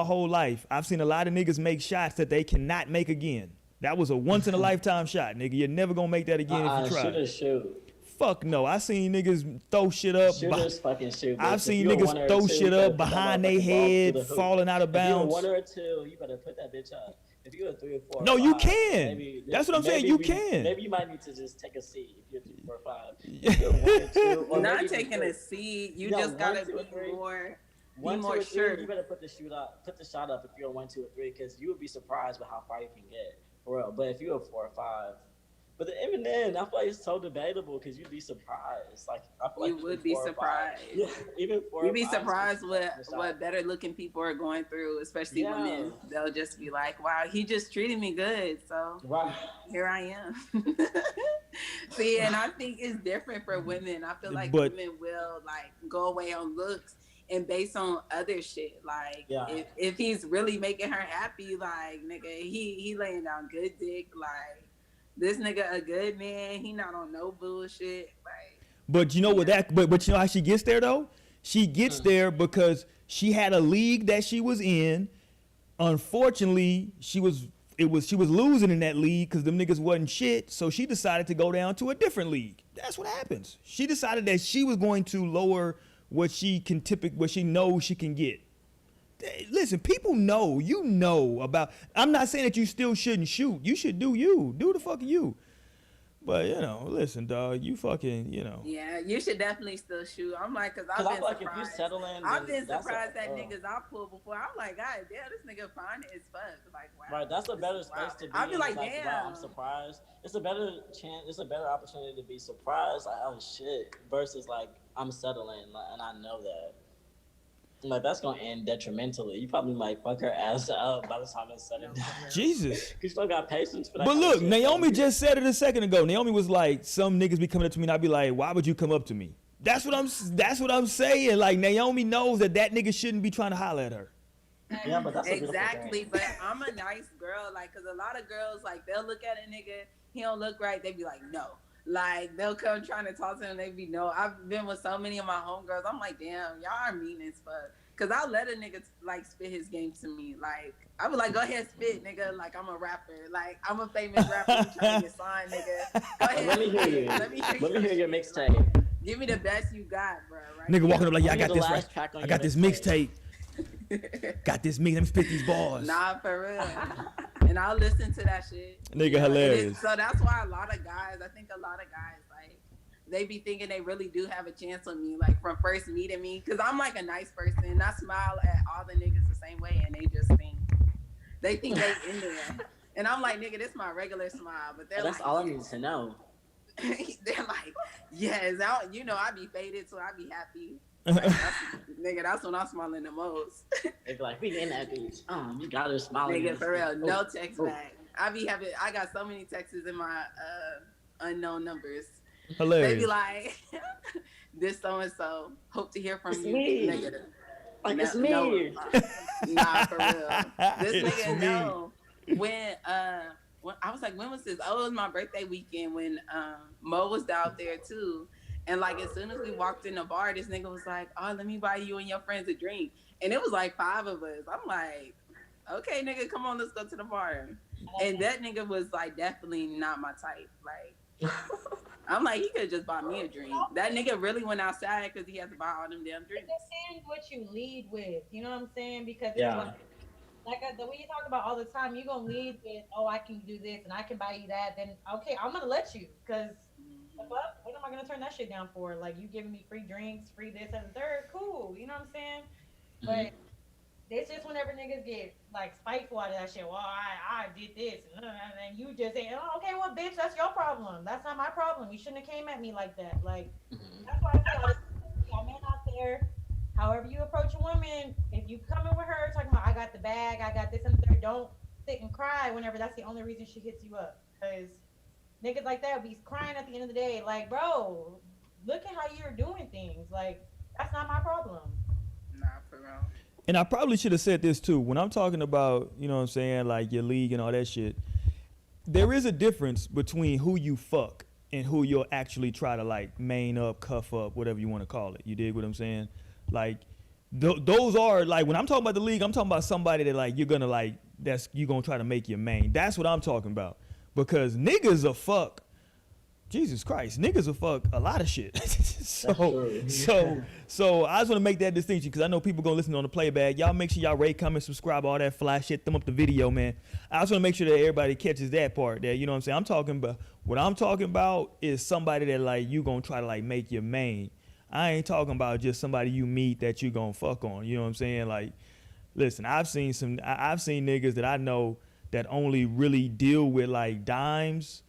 whole life. I've seen a lot of niggas make shots that they cannot make again. That was a once in a lifetime shot, nigga. You're never gonna make that again if you try. Shooters shoot. Fuck no. I seen niggas throw shit up. Shooters fucking shoot. I've If seen you a niggas one or a throw two, shit you better up put that behind their motherfucking ball through head, the hoop. falling out of If you're a bounds. one or a two, you better put that bitch up. If you're a 3 or 4, No, or you 5, can. maybe- That's what I'm saying. maybe You we- can. Maybe you might need to just take a seat if you're 3, 4, 5. If you're 1 or 2, or Not maybe taking you a seed. You Yeah, just gotta 1, 2, or be 3. more. One, more 2, or 3, sure. you better put the shot up if you're a 1, 2, or 3, because you would be surprised with how far you can get for real. But if you're a 4 or 5, but even then, I feel like it's so debatable because you'd be surprised. Like I feel like You would even be 4 or 5 surprised. Yeah, even 4 You'd or be 5 surprised is what the shot. what better looking people are going through, especially Yeah. women. They'll just be like, "Wow, he just treated me good, so Right. here I am." See, and I think it's different for women. I feel like But- women will like go away on looks and based on other shit. Like Yeah. if he's really making her happy, like nigga, he laying down good dick. Like this nigga a good man. He not on no bullshit. Like But you know what but you know how she gets there though? She gets there because she had a league that she was in. Unfortunately, she was losing in that league because them niggas wasn't shit. So she decided to go down to a different league. That's what happens. She decided that she was going to lower what she knows she can get. Listen, people know, you know about. I'm not saying that you still shouldn't shoot. You should do you. Do the fucking you. But you know, listen, dog. You fucking, you know. yeah, you should definitely still shoot. I'm like, cause I've Because I been feel like if you surprised. settle in, I've then been that's surprised at a- niggas I pulled before. I'm like, God damn, this nigga fine as fuck. Like, wow. Right, that's a this better is space wild. to be. I'd be in, like, wow, damn. I'm surprised. It's a better chance. It's a better opportunity to be surprised. Like, oh shit, versus like I'm settling, like, and I know that. Like that's gonna end detrimentally. You probably might fuck her ass up by the time it's said and done. Jesus. You still got patience for that. But kind of look, shit, Naomi though. just said it a second ago. Naomi was like, some niggas be coming up to me and I be like, why would you come up to me? That's what I'm saying. Like Naomi knows that nigga shouldn't be trying to holler at her. Yeah, but that's a beautiful Exactly, thing. but I'm a nice girl. Like, cause a lot of girls, like, they'll look at a nigga, he don't look right. They be like, no. Like, they'll come trying to talk to him. They be no. I've been with so many of my homegirls. I'm like, damn, y'all are mean as fuck. Cause I'll let a nigga like spit his game to me. Like, I be like, go ahead, spit, nigga. Like, I'm a rapper. Like, I'm a famous rapper. I'm trying to get signed, nigga. Go ahead. Let me hear you. Let me hear your shit. mixtape. Like, give me the best you got, bro. Right? Nigga walking up like, yeah, I Give me got the this last right. track on I your got this mixtape. mixtape. Got this mix. Let me spit these bars. Nah, for real. And I'll listen to that shit. Nigga Yeah, hilarious. So that's why a lot of guys, I think a lot of guys, like, they be thinking they really do have a chance on me, like, from first meeting me. Because I'm, like, a nice person. And I smile at all the niggas the same way, and they just think they in there. And I'm like, nigga, this my regular smile. But they're That's like, all I need to know. they're like, yes, I be faded, so I be happy. Like, nigga, that's when I'm smiling the most. They be like, we in that bitch. You got her smiling. Nigga, for real, no text back. I got so many texts in my unknown numbers. Hilarious. They be like, this so and so. Hope to hear from It's you. me. Nigga. Like, it's me. Nah, for real. This It's nigga me. know when I was like, when was this? Oh, it was my birthday weekend when Mo was out there too. And like as soon as we walked in the bar, this nigga was like, oh, let me buy you and your friends a drink. And it was like 5 of us. I'm like, okay, nigga, come on, let's go to the bar. And that nigga was like definitely not my type. Like, I'm like, he could just buy me a drink. That nigga really went outside because he had to buy all them damn It drinks. depends what you lead with. You know what I'm saying? Because Yeah. like the way you talk about all the time, you're gonna lead with, oh, I can do this and I can buy you that. Then okay, I'm gonna let you, because what am I gonna turn that shit down for? Like, you giving me free drinks, free this and the third, cool. You know what I'm saying? But it's just whenever niggas get like spiteful out of that shit. Well, I did this, and you just say, oh, okay, well, bitch, that's your problem. That's not my problem. You shouldn't have came at me like that. Like, that's why I say, y'all men out there, however you approach a woman, if you come in with her talking about, I got the bag, I got this and the third, don't sit and cry whenever that's the only reason she hits you up. Because niggas like that be crying at the end of the day. Like, bro, look at how you're doing things. Like, that's not my problem. Nah, for real. And I probably should have said this too. When I'm talking about, you know what I'm saying, like your league and all that shit, there is a difference between who you fuck and who you'll actually try to like main up, cuff up, whatever you want to call it. You dig what I'm saying? Like, those are like, when I'm talking about the league, I'm talking about somebody that like you're gonna like, you gonna try to make your main. That's what I'm talking about. Because niggas will fuck. Jesus Christ, niggas will fuck a lot of shit. so I just want to make that distinction because I know people gonna listen on the playback. Y'all make sure y'all rate, comment, subscribe, all that fly shit. Thumb up the video, man. I just want to make sure that everybody catches that part there. You know what I'm saying? I'm talking about, what I'm talking about is somebody that like you gonna try to like make your main. I ain't talking about just somebody you meet that you gonna fuck on. You know what I'm saying? Like, listen, I've seen niggas that I know that only really deal with like dimes,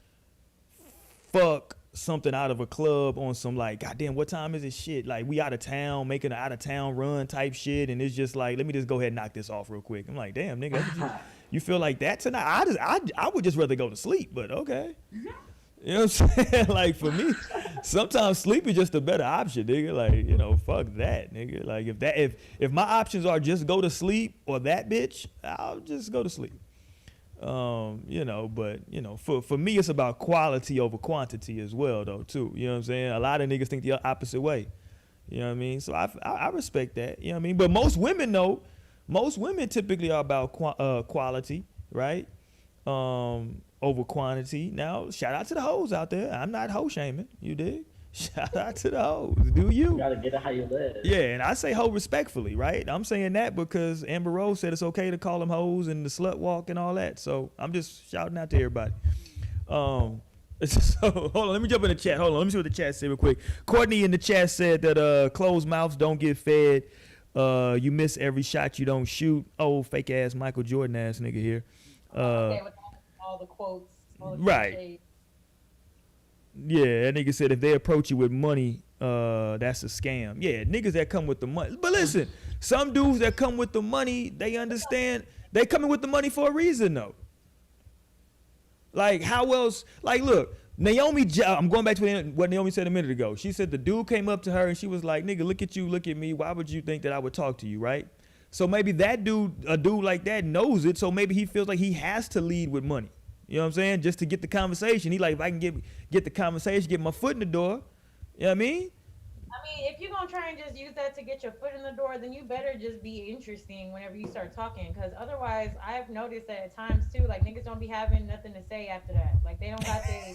fuck something out of a club on some like, goddamn, what time is it shit? Like, we out of town, making an out of town run type shit, and it's just like, let me just go ahead and knock this off real quick. I'm like, damn, nigga, you feel like that tonight? I would just rather go to sleep, but okay. You know what I'm saying? Like, for me, sometimes sleep is just a better option, nigga. Like, you know, fuck that, nigga. Like, if my options are just go to sleep or that bitch, I'll just go to sleep. You know, but you know, for me, it's about quality over quantity as well, though, too. You know what I'm saying? A lot of niggas think the opposite way. You know what I mean? So I respect that. You know what I mean? But most women typically are about quality, right? Over quantity. Now, shout out to the hoes out there. I'm not hoe shaming. You dig? Shout out to the hoes. Do you? You gotta get it how you live. Yeah, and I say hoe respectfully, right? I'm saying that because Amber Rose said it's okay to call them hoes and the slut walk and all that. So I'm just shouting out to everybody. So hold on, let me jump in the chat. Hold on, let me see what the chat said real quick. Courtney in the chat said that closed mouths don't get fed. You miss every shot you don't shoot. Oh, fake ass Michael Jordan ass nigga here. Okay, with all the quotes. All the Right. cliches. Yeah, that nigga said if they approach you with money, that's a scam. Yeah, niggas that come with the money. But listen, some dudes that come with the money, they understand they coming with the money for a reason though. Like, how else? Like, look, Naomi, I'm going back to what Naomi said a minute ago. She said the dude came up to her and she was like, nigga, look at you, look at me. Why would you think that I would talk to you, right? So maybe that dude, a dude like that knows it. So maybe he feels like he has to lead with money. You know what I'm saying? Just to get the conversation. He like, if I can get the conversation, get my foot in the door. You know what I mean? I mean, if you're gonna try and just use that to get your foot in the door, then you better just be interesting whenever you start talking. Because otherwise, I've noticed that at times too, like niggas don't be having nothing to say after that. Like they don't got their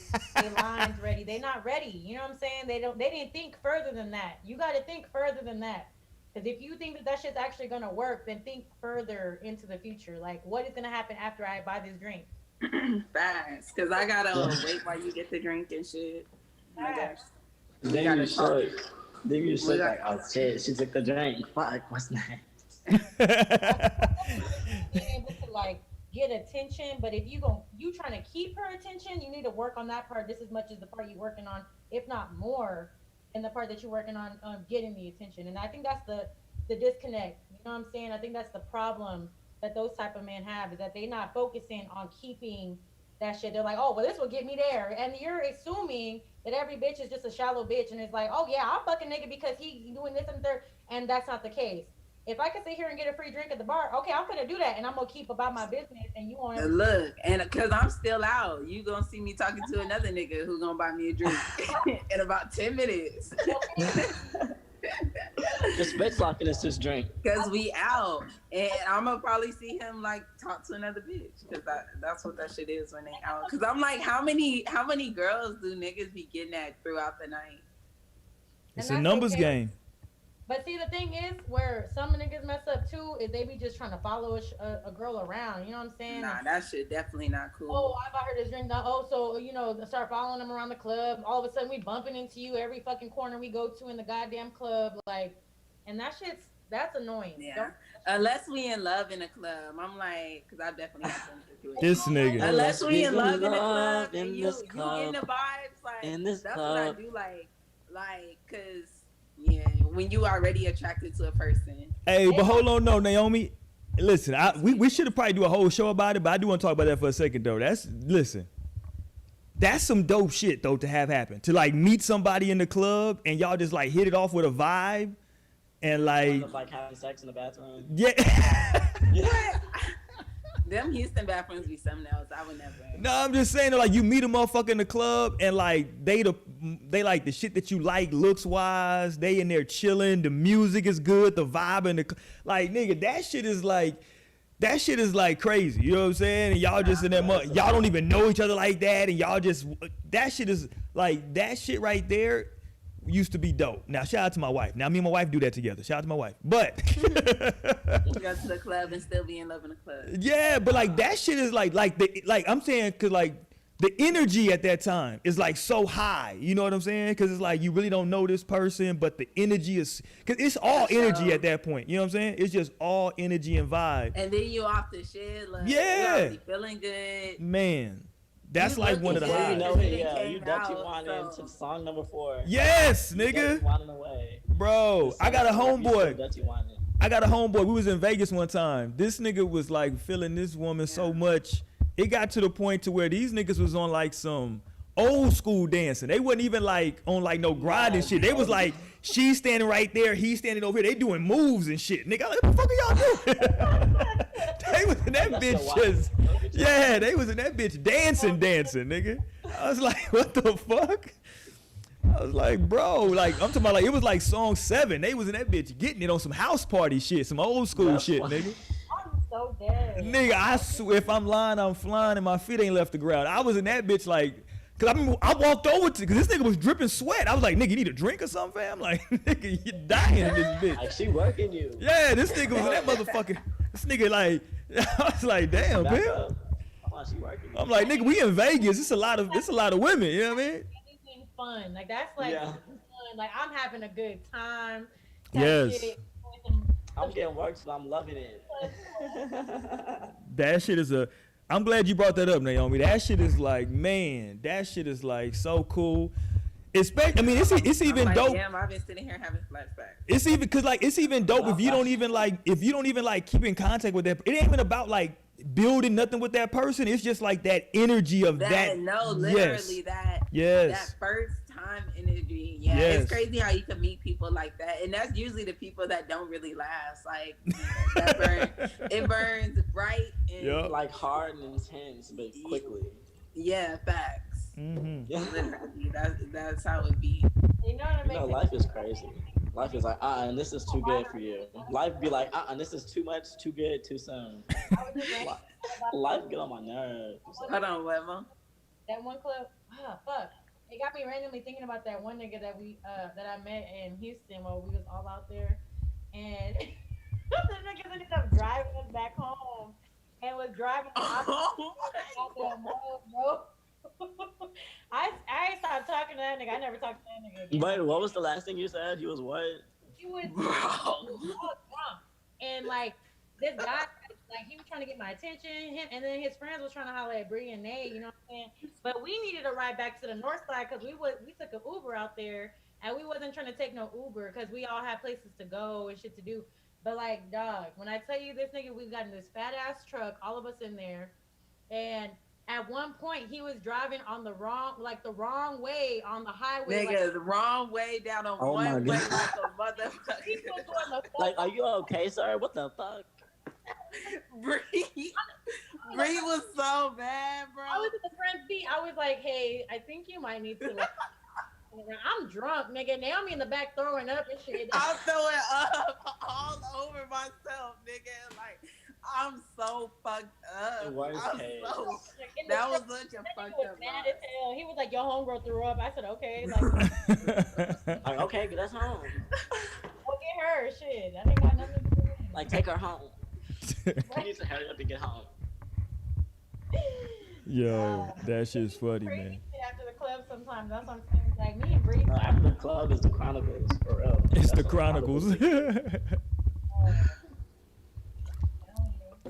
lines ready. They not ready. You know what I'm saying? They didn't think further than that. You got to think further than that. Because if you think that shit's actually gonna work, then think further into the future. Like, what is gonna happen after I buy this drink? Fast, because I gotta wait while you get the drink and shit. Oh my gosh. Then you should like, oh shit, she took the drink. Fuck, what's next? Being able to like get attention, but if you trying to keep her attention, you need to work on that part just as much as the part you're working on, if not more. and the part that you're working on getting the attention. And I think that's the disconnect. You know what I'm saying? I think that's the problem that those type of men have, is that they not focusing on keeping that shit. They're like, oh, well, this will get me there, and you're assuming that every bitch is just a shallow bitch, and it's like, oh yeah, I'll fuck a nigga because he doing this and third, and that's not the case. If I can sit here and get a free drink at the bar, okay, I'm gonna do that, and I'm gonna keep about my business, and you won't ever. Look, and because I'm still out, you gonna see me talking to another nigga who gonna buy me a drink in about 10 minutes. Just bitch locking is just drink. Because we out, and I'm gonna probably see him like talk to another bitch, because that's what that shit is when they out. Because I'm like, how many girls do niggas be getting at throughout the night? It's a numbers game. But see, the thing is, where some niggas mess up too, is they be just trying to follow a girl around. You know what I'm saying? Nah, that shit definitely not cool. Oh, I bought her this drink. Now, oh, so start following them around the club. All of a sudden, we bumping into you every fucking corner we go to in the goddamn club, like, and that's annoying. Yeah. Unless we in love in a club, I'm like, because I definitely have some situations. This nigga. Unless we in love in a club, in and you this getting club, the vibes, like in this that's club. what I do, like, cause yeah, when you already attracted to a person. Hey, but hold on, no, Naomi. Listen, we should have probably do a whole show about it, but I do want to talk about that for a second though. That's some dope shit though to have happen. To like meet somebody in the club and y'all just like hit it off with a vibe and Like having sex in the bathroom. yeah. Them Houston bathrooms be something else. I would never. No, I'm just saying, like, you meet a motherfucker in the club and like they like the shit that you like looks wise. They in there chilling. The music is good. The vibe and like nigga, that shit is like crazy. You know what I'm saying? And y'all just in that y'all don't even know each other like that, and y'all just that shit is like that shit right there. Used to be dope. Now shout out to my wife. Now me and my wife do that together. Shout out to my wife. But you go to the club and still be in love in the club. Yeah, but like that shit is like I'm saying, cause like the energy at that time is like so high. You know what I'm saying? Cause it's like you really don't know this person, but the energy is, cause it's all energy at that point. You know what I'm saying? It's just all energy and vibe. And then you off the shit. Like, Yeah. you already feeling good. Man. That's You like one of the looking You good. highs. know It it, yeah. came You Dutchy out, wanted so- to song number 4. Yes, Dutchy nigga. wanted away. Bro, I got a homeboy. Dutchy wanted. I got a homeboy. We was in Vegas one time. This nigga was like feeling this woman so much. It got to the point to where these niggas was on like some old school dancing. They wasn't even like on like no grinding shit. They was like, she's standing right there, he's standing over here. They doing moves and shit. Nigga, like, what the fuck are y'all doing? They was in that That's bitch so just, wild. yeah, they was in that bitch dancing, nigga. I was like, what the fuck? I was like, bro, like I'm talking about like it was like song 7. They was in that bitch getting it on some house party shit, some old school That's shit, funny. nigga. I'm so dead. Nigga, I swear if I'm lying, I'm flying and my feet ain't left the ground. I was in that bitch like, cause I walked over to, cause this nigga was dripping sweat. I was like, nigga, you need a drink or something, fam? Like, nigga, you dying in this bitch. Like she working you. Yeah, this nigga was in that motherfucker. This nigga like, I was like, damn, Back man. up. Come on, she working you. I'm like, nigga, we in Vegas. It's a lot of women. You know what I mean? Anything fun, like that's like Yeah. fun. Like I'm having a good time. type Yes. shit. I'm getting work, so I'm loving it. That shit is I'm glad you brought that up, Naomi. That shit is like, man, that shit is like so cool. I mean, it's even I'm like, dope. damn, I've been sitting here having flashbacks. It's even cause like it's even dope if you don't even like keep in contact with that. It ain't even about like building nothing with that person. It's just like that energy of that. No, Yes. literally that. Yes. That first time energy. Yeah, Yes. it's crazy how you can meet people like that, and that's usually the people that don't really last. Like that it burns bright and Yup. Like hard and intense, but quickly. yeah, facts. Mm-hmm. Yeah. Literally, that's how it be. You know what I You mean? know, life is crazy. Life is like, and this is too good for you. Life be like, this is too much, too good, too soon. Life get on my nerves. Hold on, Webber. That one club, fuck. It got me randomly thinking about that one nigga that that I met in Houston while we was all out there, and the niggas ended up driving us back home, and was driving the Oh goddamn road, bro. I stopped talking to that nigga. I never talked to that nigga again. Wait, what was the last thing you said? He was what? He was Bro. drunk, and like this guy, like he was trying to get my attention, and then his friends was trying to holler at Bree and Nate, you know what I'm saying? But we needed a ride back to the north side because we took an Uber out there, and we wasn't trying to take no Uber because we all had places to go and shit to do. But like, dog, when I tell you this nigga, we got in this fat ass truck, all of us in there, and at one point he was driving on the wrong way on the highway. Nigga, the wrong way down on Oh my one way God. like a motherfucker. He was doing the Like, are you okay, sir? What the fuck? Bree was so bad, bro. I was in the front seat. I was like, hey, I think you might need to like I'm drunk, nigga. Naomi in the back throwing up and shit. I'm throwing up all over myself, nigga. Like, I'm so fucked up. The worst case. That was such a fucked up mad vibe. as hell. He was like, your homegirl threw up. I said, okay. Like, Like, okay, that's home. go get her. Shit. That ain't got nothing to do with it. Like, take her home. You need to hurry up and get home. Yo, that shit's funny, Crazy man. shit after the club sometimes. That's what I'm saying. Like, me and Bree. No, after the club is the Chronicles, for real. It's That's the what Chronicles. uh,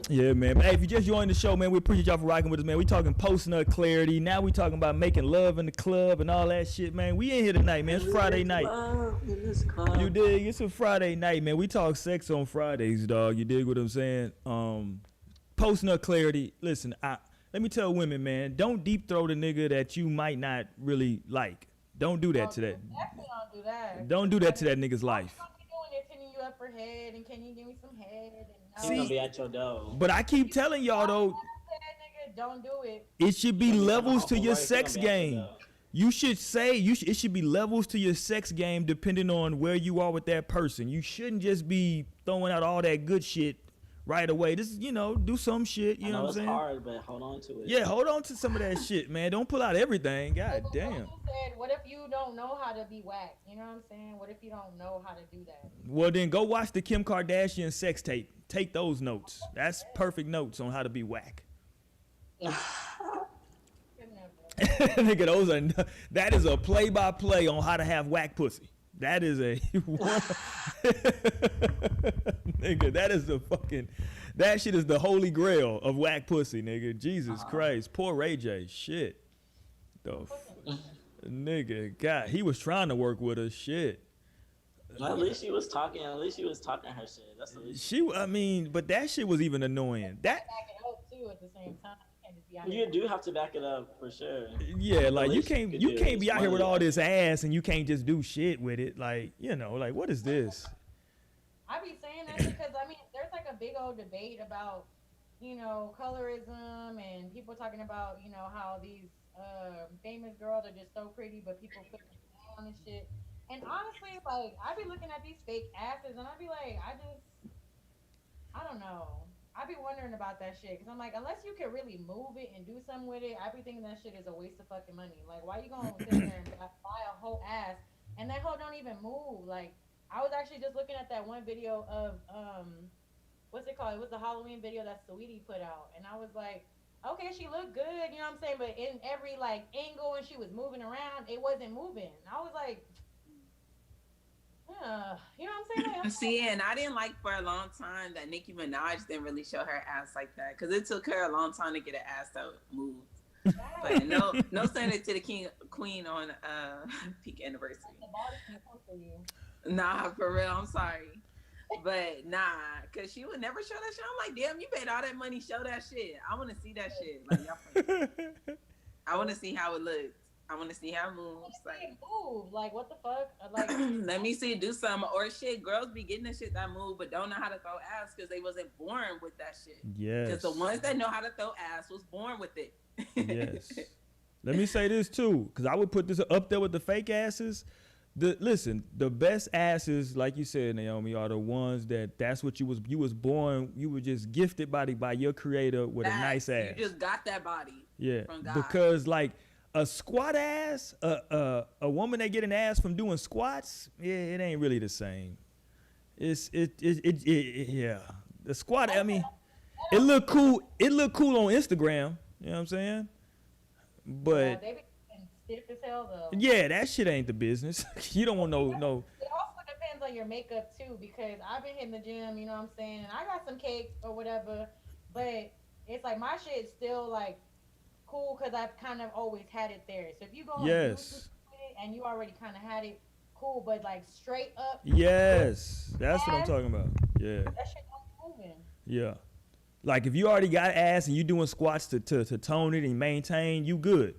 Yeah, man. But hey, if you just joined the show, man, we appreciate y'all for rocking with us, man. We talking post-nut clarity. Now we talking about making love in the club and all that shit, man. We in here tonight, man. It's Friday night. You dig? It's a Friday night, man. We talk sex on Fridays, dog. You dig what I'm saying? Post-nut clarity. Listen, let me tell women, man, don't deep throat a nigga that you might not really like. Don't do that to that. Definitely don't do that. Don't do that to that nigga's life. What you doing? They're pinning you up for head, and can you give me some head? And He's gonna be at your door. But I keep telling y'all though, nigga, don't do it. it should be levels to your Right, sex he's gonna be at your game. door. You should say it should be levels to your sex game depending on where you are with that person. You shouldn't just be throwing out all that good shit right away. This, do some shit. You I know know what I'm it's saying? hard, but hold on to it. Yeah, hold on to some of that shit, man. Don't pull out everything. God But damn. like you said, what if you don't know how to be whacked? You know what I'm saying? What if you don't know how to do that? Well, then go watch the Kim Kardashian sex tape. Take those notes. That's perfect notes on how to be whack. Nigga, that is a play-by-play on how to have whack pussy. That is a nigga. That shit is the holy grail of whack pussy, nigga. Jesus Christ, poor Ray J. Shit, nigga. God, he was trying to work with us. Shit. At least she was talking. At least she was talking her shit. That's the least. But that shit was even annoying. That. Back it up too at the same time. You can't just be out You here. do have to back it up for sure. Yeah, like you least you can't could you do can't is be out here with smile. all this ass and you can't just do shit with it. Like, like what is this? I be saying that because I mean, there's like a big old debate about, colorism and people talking about, how these famous girls are just so pretty, but people put them down and shit. And honestly, like I be looking at these fake asses, and I be like, I don't know. I be wondering about that shit because I'm like, unless you can really move it and do something with it, I be thinking that shit is a waste of fucking money. Like, why you gonna sit there and buy a whole ass and that hoe don't even move? Like, I was actually just looking at that one video of what's it called? It was the Halloween video that Saweetie put out, and I was like, okay, she looked good, you know what I'm saying? But in every like angle and she was moving around, it wasn't moving. I was like, you know what I'm saying? Like, See, and I didn't like for a long time that Nicki Minaj didn't really show her ass like that because it took her a long time to get an ass that moved. But no send it to the queen on peak anniversary. the body can come for you. Nah, for real, I'm sorry. But nah, cause she would never show that shit. I'm like, damn, you paid all that money, show that shit. I wanna see that shit. Like y'all I wanna see how it looks. I wanna see how it moves. Like Move. Like, what the fuck? Like, let me see it do something. Or shit, girls be getting the shit that move but don't know how to throw ass because they wasn't born with that shit. Yes. Because the ones that know how to throw ass was born with it. Yes. Let me say this too, because I would put this up there with the fake asses. Listen, the best asses, like you said, Naomi, are the ones that's what you was born. You were just gifted by your creator with a nice ass. You just got that body. Yeah, from God. because like a squat ass, a woman that get an ass from doing squats, yeah, it ain't really the same. Yeah. The squat, I mean, it look cool. It look cool on Instagram. You know what I'm saying? But they be stiff as hell though. yeah, that shit ain't the business. You don't want no. It also depends on your makeup too, because I've been hitting the gym, you know what I'm saying, and I got some cake or whatever, but it's like my shit's still like cool because I've kind of always had it there. So if you go and do Yes. something with it and you already kind of had it cool, but like straight up, Yes, that's what I'm ass, talking about. Yeah, that shit not moving. yeah. Like if you already got ass and you doing squats to tone it and maintain, you good.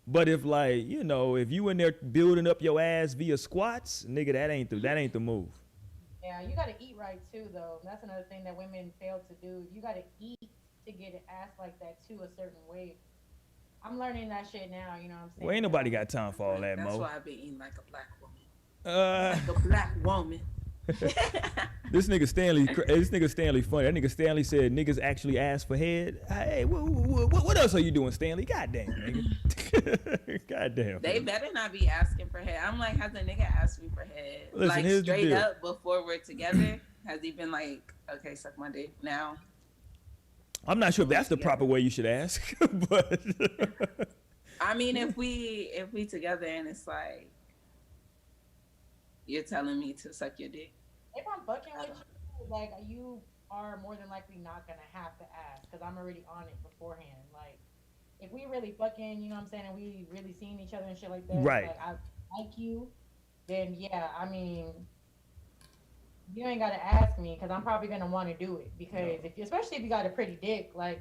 But if like, you know, if you in there building up your ass via squats, nigga, that ain't the move. Yeah, you gotta eat right too, though. That's another thing that women fail to do. You gotta eat to get an ass like that to a certain weight. I'm learning that shit now. You know what I'm saying? Well, ain't nobody got time for all that, That's Mo. why I've been eating like a black woman. Uh, Like a black woman. this nigga Stanley funny. That nigga Stanley said niggas actually ask for head. Hey, what else are you doing, Stanley? Goddamn, nigga. Goddamn. They better not be asking for head. I'm like, has a nigga asked me for head? Listen, like here's the straight deal. up before we're together? Has he been like, okay, suck my dick now? I'm not sure if that's the proper way you should ask, but I mean, if we together and it's like you're telling me to suck your dick. If I'm fucking with you, like you are more than likely not gonna have to ask because I'm already on it beforehand. Like if we really fucking, you know what I'm saying, and we really seeing each other and shit like that, Right. like I like you, then yeah, I mean, you ain't gotta ask me because I'm probably gonna want to do it because especially if you got a pretty dick, like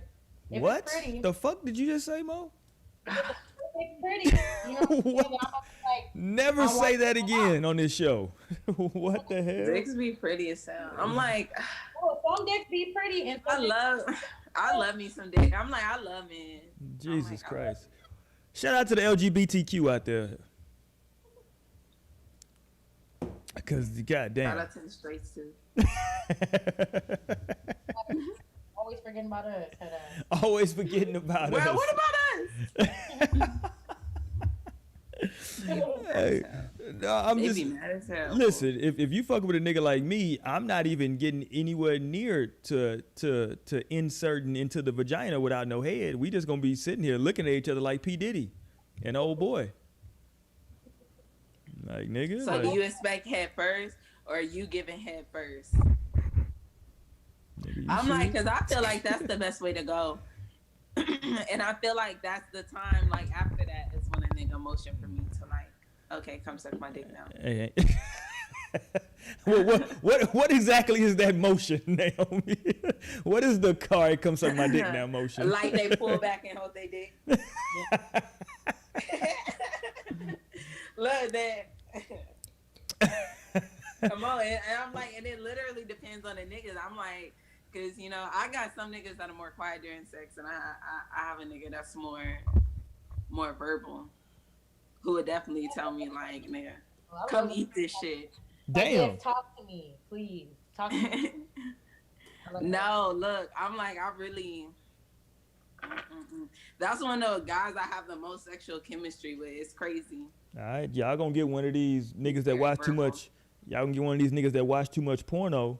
if what it's pretty, the fuck did you just say, Mo? if it's pretty, you know, what I'm saying, What? I'm like, Never I say want that to again on this show. What the hell? Dicks be pretty as hell. I'm like, oh, some dicks be pretty and some I love me some dick. I'm like, I love it. Jesus I Christ. Shout out to the LGBTQ out there. Because, Shout goddamn. out to the straights too. always forgetting about us. Head ass. Always forgetting about Well, us. what about us? Hey, no, I'm They just be mad as hell. listen. If you fuck with a nigga like me, I'm not even getting anywhere near to inserting into the vagina without no head. We just gonna be sitting here looking at each other like P Diddy and old boy. Like nigga. So like, do you expect head first, or are you giving head first? nigga, you I'm sure? like, cause I feel like that's the best way to go, and I feel like that's the time. Like after that is when a nigga motion for me to like, okay, come suck my dick now. Hey, what exactly is that motion, Naomi? What is the car? Come suck my dick now motion? Like they pull back and hold their dick. Look that. Come on, and I'm like, and it literally depends on the niggas. I'm like, cause you know, I got some niggas that are more quiet during sex, and I have a nigga that's more verbal, who would definitely tell me like, nigga, Well, I come love eat this shit. Like, Damn. yes, talk to me, please. Talk to me. I like that. No, look, I'm like, I really. That's one of the guys I have the most sexual chemistry with. It's crazy. All right, y'all gonna get one of these niggas that watch too verbal. much. Y'all gonna get one of these niggas that watch too much porno.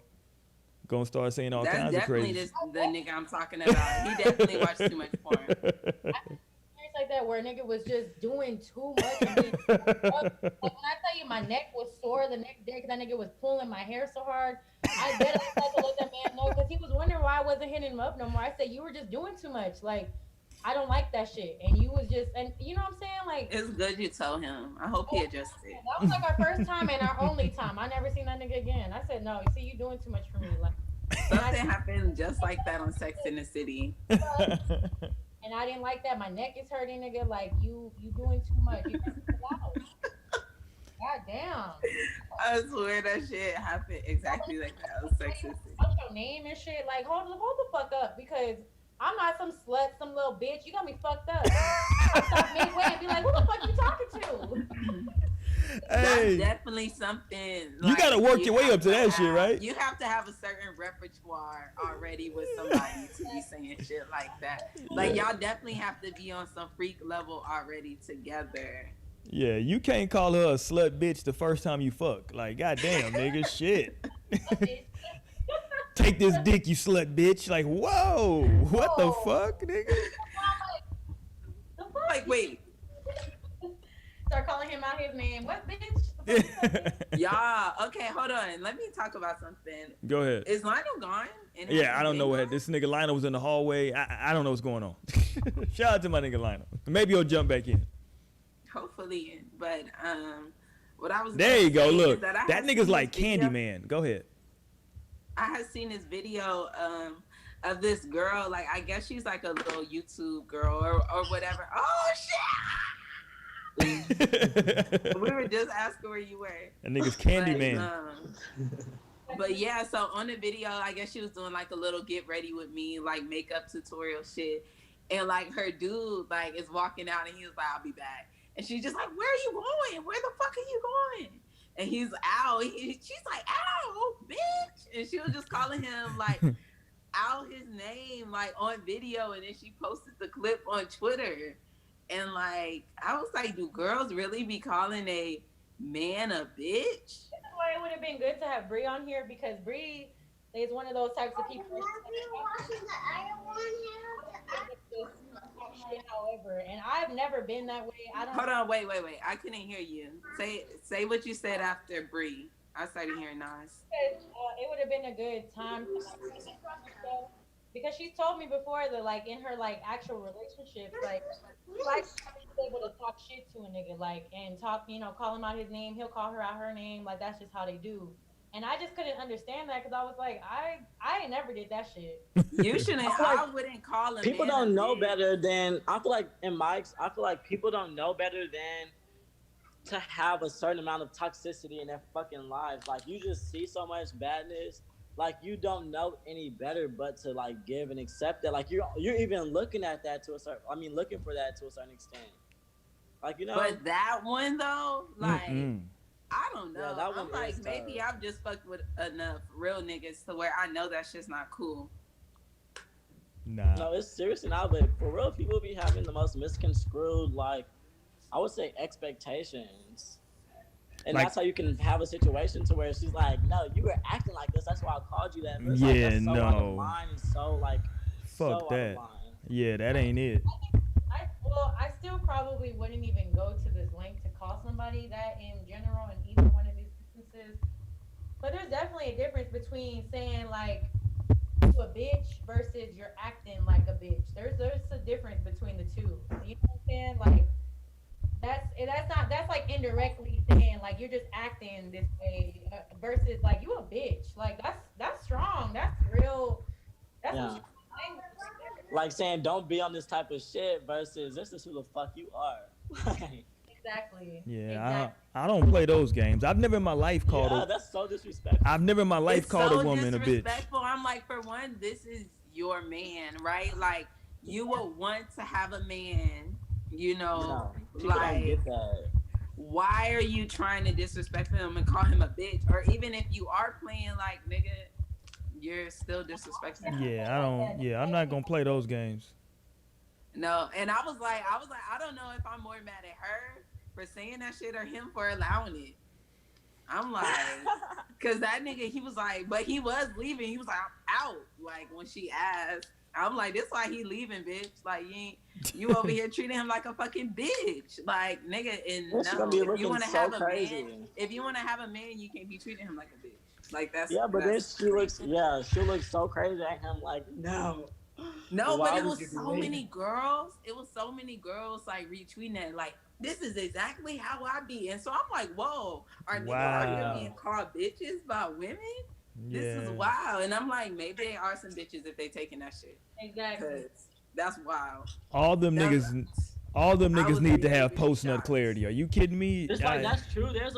Gonna start saying all That's kinds of definitely crazy. the nigga I'm talking about. He definitely watched too much porn. Experience like that where a nigga was just doing too much. And being too up. Like when I tell you my neck was sore the next day because that nigga was pulling my hair so hard, I bet I had to let that man know because he was wondering why I wasn't hitting him up no more. I said, you were just doing too much. Like, I don't like that shit. And you was just, and you know what I'm saying? Like, It's good you told him. I hope he adjusted. that was like our first time and our only time. I never seen that nigga again. I said, no, you see, you doing too much for me. Like, Something happened just like that on Sex in the City. and I didn't like that. My neck is hurting, nigga. Like, you doing too much. You too loud. God damn. I swear that shit happened exactly like that on Sex in the City. What's your name and shit? Like, hold the fuck up because I'm not some slut, some little bitch. You got me fucked up. I'll stop midway and be like, who the fuck you talking to? That's Hey, definitely something. you gotta work your way have up to that shit, have- right? You have to have a certain repertoire already with somebody to be saying shit like that. Like y'all definitely have to be on some freak level already together. yeah, you can't call her a slut bitch the first time you fuck. Like, goddamn, nigga, shit. Take this dick, you slut bitch. Like, whoa, what the Whoa. fuck, nigga? The fuck? Like, wait, Start calling him out his name. What bitch? y'all. Okay, hold on. Let me talk about something. Go ahead. Is Lionel gone? And Yeah, I don't know what what. this nigga Lionel was in the hallway. I don't know what's going on. Shout out to my nigga Lionel. Maybe he'll jump back in. Hopefully, but what I was There gonna you go. say is Look, that I that had nigga's seen like this video- Candyman. Go ahead. I had seen this video of this girl, like I guess she's like a little YouTube girl or whatever. Oh shit! That We were just asking where you were. nigga's But, Candyman. but yeah, so on the video, I guess she was doing like a little get ready with me, like makeup tutorial shit. And like her dude like is walking out and he was like, I'll be back. And she's just like, where are you going? Where the fuck are you going? And he's out. She's like, ow, bitch. And she was just calling him like out his name like on video. And then she posted the clip on Twitter. And like, I was like, do girls really be calling a man a bitch? That's why it would have been good to have Bree on here, because Bree is one of those types of people. However, and I've never been that way. I don't. Hold on, wait. I couldn't hear you. Say what you said after Bree. I started hearing Nas. It would have been a good time because she's told me before that like in her like actual relationships, like she likes to be able to talk shit to a nigga, like, and talk, call him out his name, he'll call her out her name, like that's just how they do. And I just couldn't understand that because I was like, I ain't never did that shit. You shouldn't. I wouldn't call him. People don't know better than, I feel like people don't know better than to have a certain amount of toxicity in their fucking lives. Like, you just see so much badness, like you don't know any better but to like give and accept that. Like you're even looking at that to a certain, looking for that to a certain extent. Like, But that one though, like. Mm-mm. I don't know. Yeah, that one I'm like, is maybe tough. I've just fucked with enough real niggas to where I know that shit's not cool. Nah. No, it's seriously not, but for real, people be having the most misconstrued, like, I would say expectations. And Like- that's how you can have a situation to where she's like, no, you were acting like this. That's why I called you that. But it's like, Yeah, that's so out no. of line and so, like, so Fuck out of that. line. Yeah, that ain't it. I still probably wouldn't even go to this length to call somebody that in general in either one of these instances. But there's definitely a difference between saying like you a bitch versus you're acting like a bitch. There's a difference between the two. You know what I'm saying? Like that's like indirectly saying like you're just acting this way versus like you a bitch. Like that's strong. That's real. That's Yeah. Like saying, don't be on this type of shit versus this is who the fuck you are. exactly. Yeah, Exactly. I don't play those games. I've never in my life called Yeah, a, that's so disrespectful. I've never in my life It's called so a woman a bitch. disrespectful. I'm like, for one, this is your man, right? Like, you would want to have a man, No, people don't like, get that. why are you trying to disrespect him and call him a bitch? Or even if you are playing like, nigga, you're still disrespecting him. Yeah, I'm not gonna play those games. No, and I was like, I don't know if I'm more mad at her for saying that shit or him for allowing it. I'm like, cause that nigga, he was like, but he was leaving. He was like, I'm out. Like when she asked, I'm like, this why he leaving, bitch. Like you over here treating him like a fucking bitch. Like nigga, and This is gonna be no, if looking you want to so have a crazy. man, you can't be treating him like a bitch. Like that's Yeah, but then that's she looks so crazy at him, like, no. No, Why but it would was you so do many that? girls. It was so many girls like retweeting that, like, this is exactly how I be. And so I'm like, whoa, are niggas out here Wow. being called bitches by women? Yeah. This is wild. And I'm like, maybe they are some bitches if they taking that shit. Exactly. Cause that's wild. All them That's- niggas, all them I niggas would need to be have really post nut shocked. clarity. Are you kidding me? It's like, that's true. There's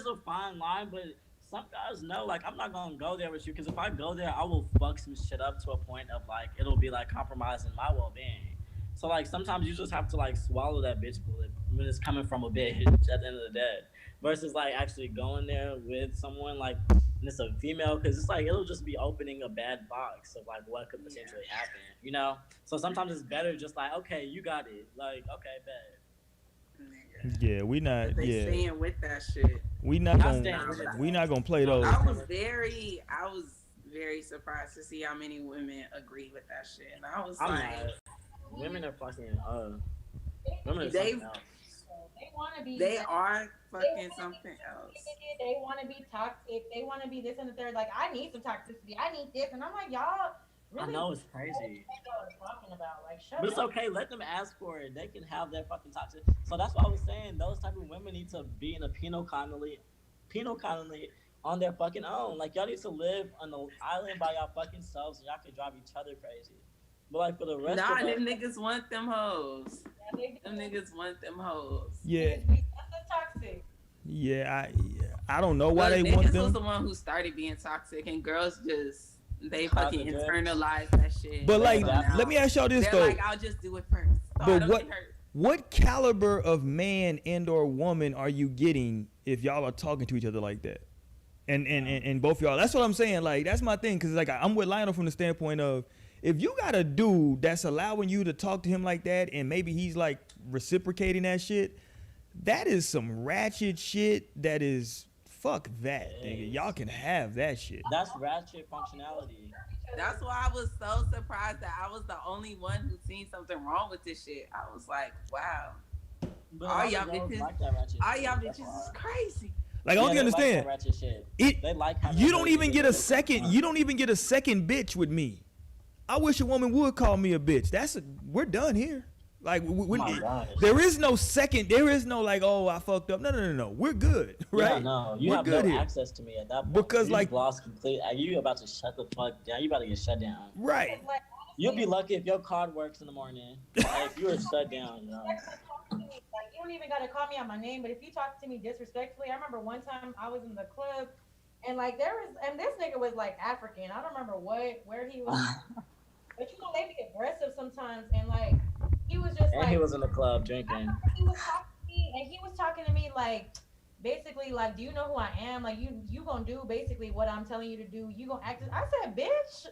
a fine line, but some guys know, like, I'm not gonna go there with you, because if I go there, I will fuck some shit up to a point of, like, it'll be, like, compromising my well-being. So, like, sometimes you just have to, like, swallow that bitch bullet when it's coming from a bitch at the end of the day. Versus, like, actually going there with someone, like, and it's a female, because it's like, it'll just be opening a bad box of, like, what could potentially happen, you know? So sometimes it's better just, like, okay, you got it. Like, okay, bet. Nigga. Yeah, we not. If they Yeah, staying with that shit. we not I stand gonna. with that. We not gonna play those. I was very surprised to see how many women agree with that shit. And I was I'm like, not. Women are fucking, women are They- something else. They want to be. they are fucking something else. They want to be toxic. They want to be this and the third. Like I need some toxicity. I need this, and I'm like, y'all Really, I know it's what crazy. y'all are talking about? Like, shut But it's up. okay. Let them ask for it. They can have their fucking toxic. So that's why I was saying those type of women need to be in a penal colony on their fucking own. Like y'all need to live on the island by y'all fucking selves, and y'all can drive each other crazy. But like for the rest of Nah, us, them niggas want them hoes. Yeah, they Them do. niggas want them hoes. Yeah, That's toxic. I don't know why But they want niggas was the them. one who started being toxic, and girls just they Caught fucking the drift. internalize that shit. But They like, So adapt. now let me ask y'all this they're though. like, I'll just do it first, so I But don't get hurt. what caliber of man and or woman are you getting if y'all are talking to each other like that? And both y'all. That's what I'm saying. Like that's my thing. Cause like I'm with Lionel from the standpoint of if you got a dude that's allowing you to talk to him like that, and maybe he's like reciprocating that shit, that is some ratchet shit. That is fuck that, It nigga. is. Y'all can have that shit. That's ratchet functionality. That's why I was so surprised that I was the only one who seen something wrong with this shit. I was like, wow, But all other y'all girls bitches, like that ratchet all shit. y'all That's bitches why. is crazy. Like I don't Yeah, they like understand. that ratchet shit. It They like having you that don't ability even to get a do second. something. You don't even get a second bitch with me. I wish a woman would call me a bitch. We're done here. Like Oh my gosh. there is no second. There is no like, oh, I fucked up. No. We're good, right? Yeah, no, you We're have good no here, access to me at that point. because You like, lost complete. You about to shut the fuck down. You about to get shut down. right? Like, You'll be lucky if your card works in the morning. Like, if you were shut down, you know. like you don't even gotta call me out my name, but if you talk to me disrespectfully, I remember one time I was in the club and like and this nigga was like African. I don't remember where he was, but you know they be aggressive sometimes, and like he was just And like he was in the club drinking. he was talking to me, and he was talking to me like basically like, do you know who I am? Like you gonna do basically what I'm telling you to do. You gonna act. I said, bitch,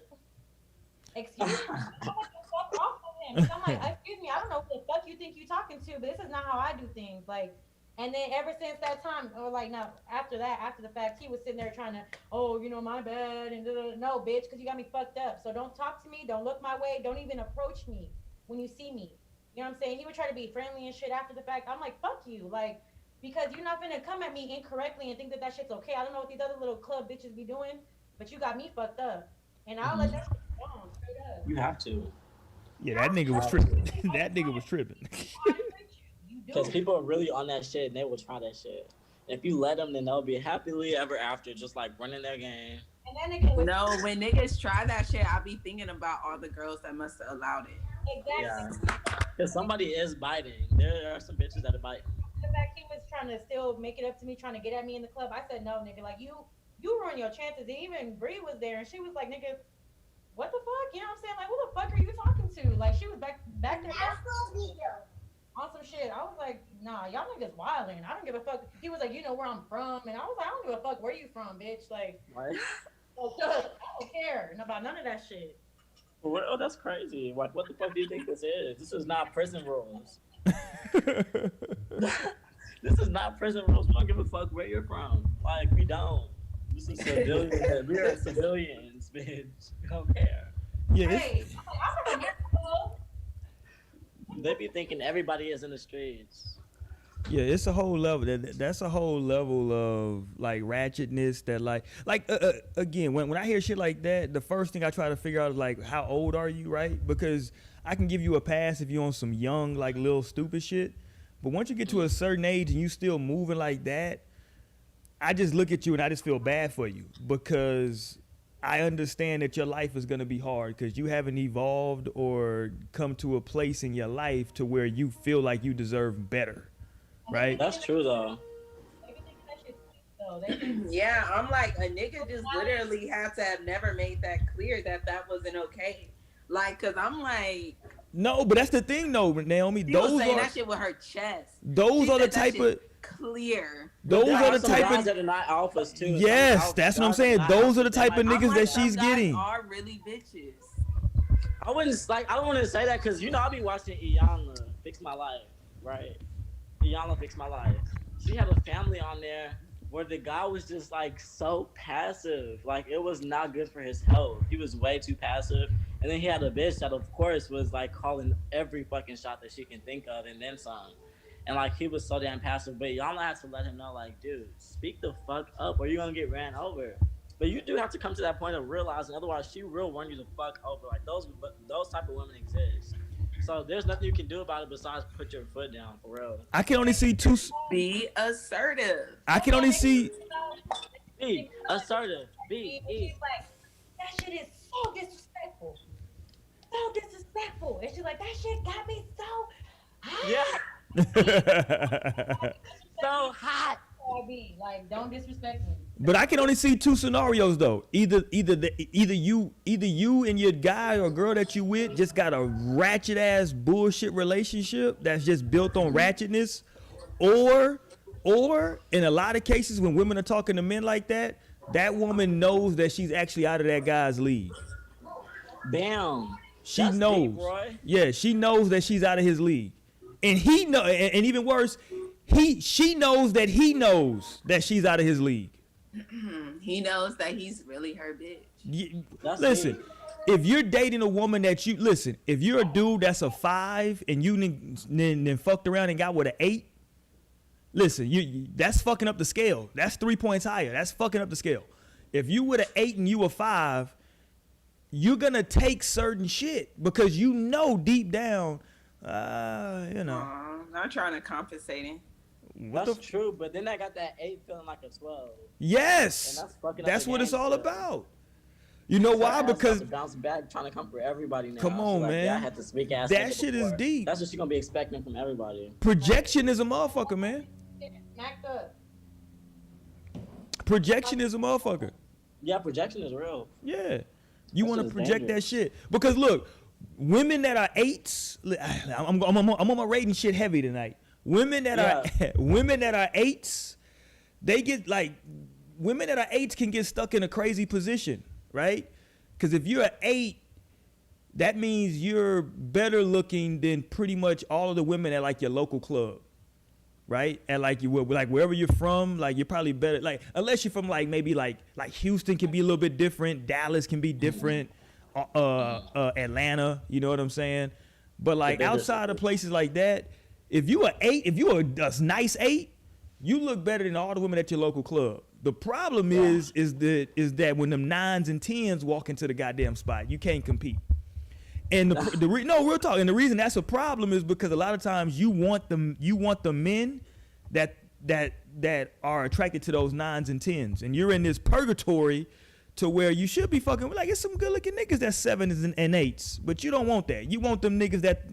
excuse me. I went the fuck off of him. 'Cause I'm like, excuse me, I don't know who the fuck you think you're talking to, but this is not how I do things. Like, and then ever since that time, or like now after that, after the fact, he was sitting there trying to, oh, you know, my bad, and no, bitch, because you got me fucked up. So don't talk to me, don't look my way, don't even approach me when you see me. You know what I'm saying? He would try to be friendly and shit after the fact. I'm like, fuck you, like, because you're not gonna come at me incorrectly and think that shit's okay. I don't know what these other little club bitches be doing, but you got me fucked up, and I'll let that shit go on straight up. You have to. Yeah, that nigga was tripping. That nigga was tripping. You do. Because people are really on that shit and they will try that shit. If you let them, then they'll be happily ever after, just like running their game. And that nigga was No, when niggas try that shit, I be thinking about all the girls that must have allowed it. exactly Yeah. Because somebody is biting. There are some bitches that are biting. the fact he was trying to still make it up to me, trying to get at me in the club. I said, no, nigga, like you ruin your chances. And even Bree was there, and she was like, nigga, what the fuck? You know what I'm saying? Like, who the fuck are you talking to? Like, she was back there on some shit. I was like, nah, y'all niggas wilding. I don't give a fuck. He was like, you know where I'm from, and I was like, I don't give a fuck where you from, bitch. Like, Right? oh, I don't care about none of that shit. Oh, that's crazy. Like, what the fuck do you think this is? This is not prison rules. This is not prison rules. We don't give a fuck where you're from. Like, we don't. This is civilians. We are civilians, bitch. We don't care. Yeah, Hey, I'm from America. They be thinking everybody is in the streets. it's a whole level. That's a whole level of like ratchetness. That like again, when I hear shit like that, the first thing I try to figure out is like, how old are you, right? Because I can give you a pass if you're on some young, like little stupid shit. But once you get to a certain age and you still moving like that, I just look at you and I just feel bad for you, because I understand that your life is going to be hard because you haven't evolved or come to a place in your life to where you feel like you deserve better, right? That's true, though. They be thinking that shit's sweet, though. They think Yeah, I'm like, a nigga just literally had to have never made that clear that that wasn't okay. Like, cause I'm like, No, but that's the thing though, Naomi. she was Those saying are that shit with her chest. those She are the said that type shit of clear. those There are the some type guys of that are not alphas too. Some yes, alpha that's what I'm guys saying. are not Those are the alphas. type of They might- I'm niggas like, that some she's guys getting. are really bitches. I wouldn't like. I don't want to say that because you know I'll be watching Iyanla Fix My Life, right? Iyanla Fix My Life. She had a family on there where the guy was just like so passive. Like it was not good for his health. He was way too passive. And then he had a bitch that of course was like calling every fucking shot that she can think of and then some. And like he was so damn passive. But Iyanla had to let him know, like, dude, speak the fuck up or you're gonna get ran over. But you do have to come to that point of realizing, otherwise, she will run you the fuck over. Like those type of women exist. So there's nothing you can do about it besides put your foot down for real. I can only see two. Be assertive. I can only see. Be assertive. Be. She's like, that shit is so disrespectful. So disrespectful. And she's like, that shit got me so hot. Yeah. So hot. Be like, don't disrespect me. But I can only see two scenarios though. Either you and your guy or girl that you with just got a ratchet ass bullshit relationship that's just built on ratchetness, or in a lot of cases when women are talking to men like that, that woman knows that she's actually out of that guy's league. Bam. She That's knows. deep, Roy. Yeah, she knows that she's out of his league, and he know, and even worse, she knows that he knows that she's out of his league. He knows that he's really her bitch. That's Listen, deep. if you're dating a woman that you listen, if you're a dude that's a 5 and you then fucked around and got with an 8, listen, you that's fucking up the scale. That's 3 points higher. That's fucking up the scale. If you with an 8 and you a 5, you're gonna take certain shit because you know deep down, Not trying to compensate him. what That's the true, but then I got that 8 feeling like a 12. yes, And that's fucking up that's the what it's game all still. about. You know why? Her ass Because about to bounce back, trying to come for everybody now. Come on, She's like, man. Yeah, I had this weak ass. that nigga shit is before. deep. That's what she's gonna be expecting from everybody. Projection is a motherfucker, man. Smacked up. Projection is a motherfucker. Yeah, projection is real. Yeah. You That want to shit is project that dangerous. shit. Because look, women that are 8s, I'm on my rating shit heavy tonight. Women that are 8s, they get like, women that are 8s can get stuck in a crazy position, right? Because if you're an 8, that means you're better looking than pretty much all of the women at like your local club. Right? And like wherever you're from, like you're probably better, like unless you're from like maybe like Houston can be a little bit different, Dallas can be different, Atlanta, you know what I'm saying? But like bigger outside of cities. places like that, if you are 8, if you are a nice 8, you look better than all the women at your local club. The problem is that when them 9s and 10s walk into the goddamn spot, you can't compete. And no, real talk. And the reason that's a problem is because a lot of times you want the men that are attracted to those 9s and 10s, and you're in this purgatory to where you should be fucking like it's some good looking niggas that's 7s and 8s, but you don't want that. You want them niggas that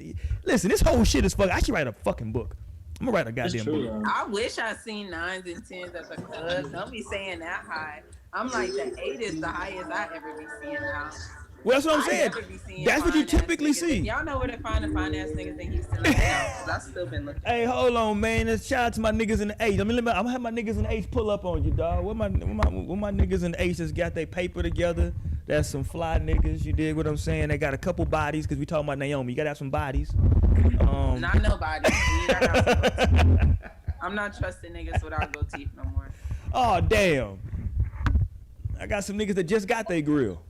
listen. This whole shit is fucking. I should write a fucking book. I'm gonna write a It's goddamn true, book. though. I wish I seen 9s and 10s at the club. Don't be saying that high. I'm like, the 8 is the highest I ever be seeing now. Well, that's what I'm I saying. never be seeing That's what you fine-ass typically niggas. see. If y'all know where to find the fine ass niggas in Houston, let me know, 'cause I still been looking. Hey, hold on, man. Let's shout out to my niggas in the H. I'm gonna have my niggas in the H pull up on you, dog. What my niggas in the H that's got their paper together? That's some fly niggas. You dig what I'm saying? They got a couple bodies because we talking about Naomi. You gotta have some bodies. Not nobody. I'm not trusting niggas without goatee no more. Oh damn. I got some niggas that just got their grill.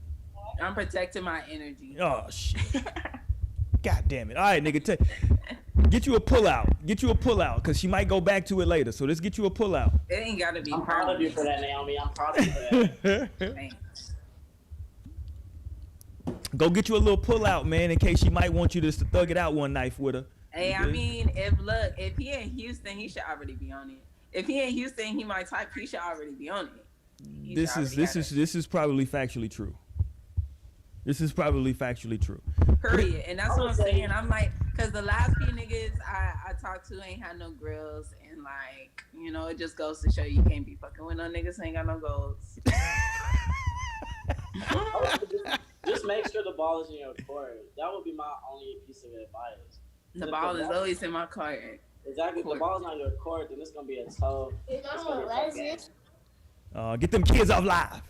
I'm protecting my energy. Oh shit. God damn it. All right, nigga. Get you a pullout, cause she might go back to it later. So let's get you a pullout. It ain't gotta be I'm proud of you for that, Naomi. I'm proud of you for that. Thanks. Go get you a little pullout, man, in case she might want you to thug it out one night with her. Hey, I mean, if he in Houston, he should already be on it. If he in Houston, he might type. He should already be on it. He This should is already got it. this is probably factually true. This is probably factually true. Period. And that's I what would I'm say- saying. I'm like, because the last few niggas I talked to ain't had no grills. And like, you know, it just goes to show you can't be fucking with no niggas who ain't got no goals. Just make sure the ball is in your court. That would be my only piece of advice. The ball is always in my cart. Exactly. If the ball's not in your court, then it's gonna be a tough. If it's I'm gonna a be a tough lesbian, game. Get them kids off live.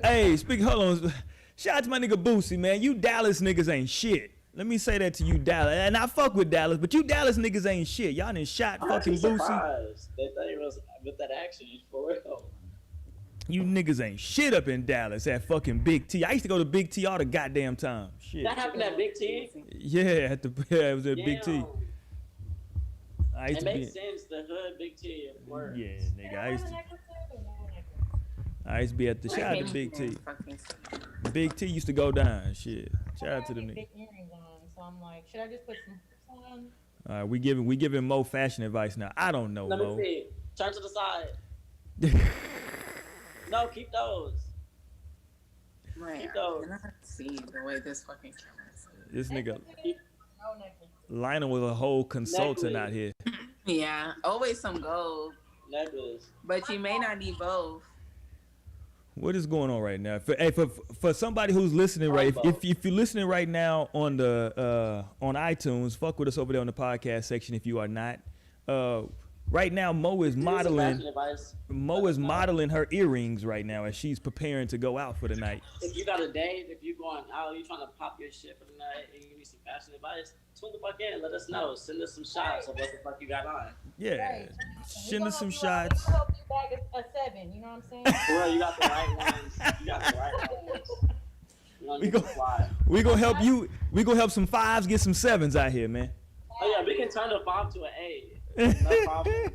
Hey, hold on. Shout out to my nigga Boosie, man. You Dallas niggas ain't shit. Let me say that to you, Dallas. And I fuck with Dallas, but you Dallas niggas ain't shit. Y'all done shot I'm fucking actually Boosie. surprised. They thought it was with that action for real. You niggas ain't shit up in Dallas at fucking Big T. I used to go to Big T all the goddamn time. Shit. That happened at Big T. Yeah, it was at Big T. Damn. I used It to be. makes sense. The hood, Big T, it works. Yeah, nigga. I used to be at the shout out to Can't Big T. even fucking see. Big T used to go down. Shit. Shout out to I them have niggas. big earrings on, so I'm like, should I just put some hoops on? All right, we giving Mo fashion advice now. I don't know, Let me Mo. see. Turn to the side. No, keep those. Man, Keep those. I cannot see the way this fucking camera is. This nigga No necklace. Lionel was a whole consultant Necklace. out here. Yeah, always some gold, Necklace. but you may not need both. What is going on right now? For somebody who's listening, right? If you're listening right now on the on iTunes, fuck with us over there on the podcast section. If you are not, right now Mo is modeling. Mo is modeling her earrings right now as she's preparing to go out for the night. If you got a date, if you going out, you trying to pop your shit for the night, and you need some fashion advice, tune the fuck in. Let us know. Send us some shots of what the fuck you got on. Yeah, Right. send us some We shots. can help you bag a 7, you know what I'm saying? Well, you got the right ones. You got the right ones. You don't We need go- to fly. We gonna help you. We gonna help some 5s get some 7s out here, man. Oh yeah, we can turn the 5 to an 8. No problem.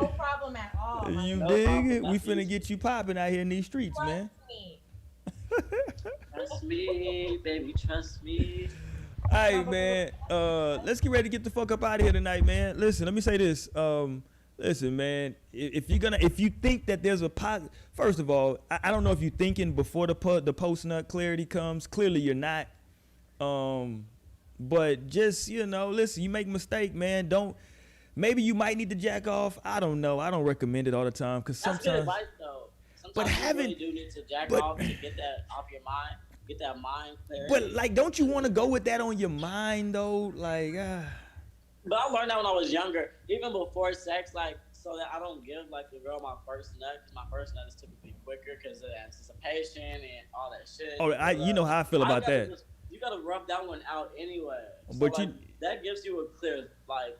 No problem at all. my You No dig problem, it? We that's finna easy. get you popping out here in these streets, man. Trust me. Trust me, baby, trust me. All right, man. Let's get ready to get the fuck up out of here tonight, man. Listen, let me say this. Listen, man. If you think that there's a first of all, I don't know if you're thinking before the post nut clarity comes. Clearly, you're not. But just listen. You make a mistake, man. Don't. Maybe you might need to jack off. I don't know. I don't recommend it all the time because That's good sometimes. advice though. Sometimes But you having- really do need to jack but- off to get that off your mind, get that mind clarity. But like, don't you want to go with that on your mind though? Like, But I learned that when I was younger, even before sex, like, so that I don't give like the girl my first nut, because my first nut is typically quicker because of anticipation and all that shit. you know how I feel about that. You gotta rub that one out anyway. So, But like, you- that gives you a clear like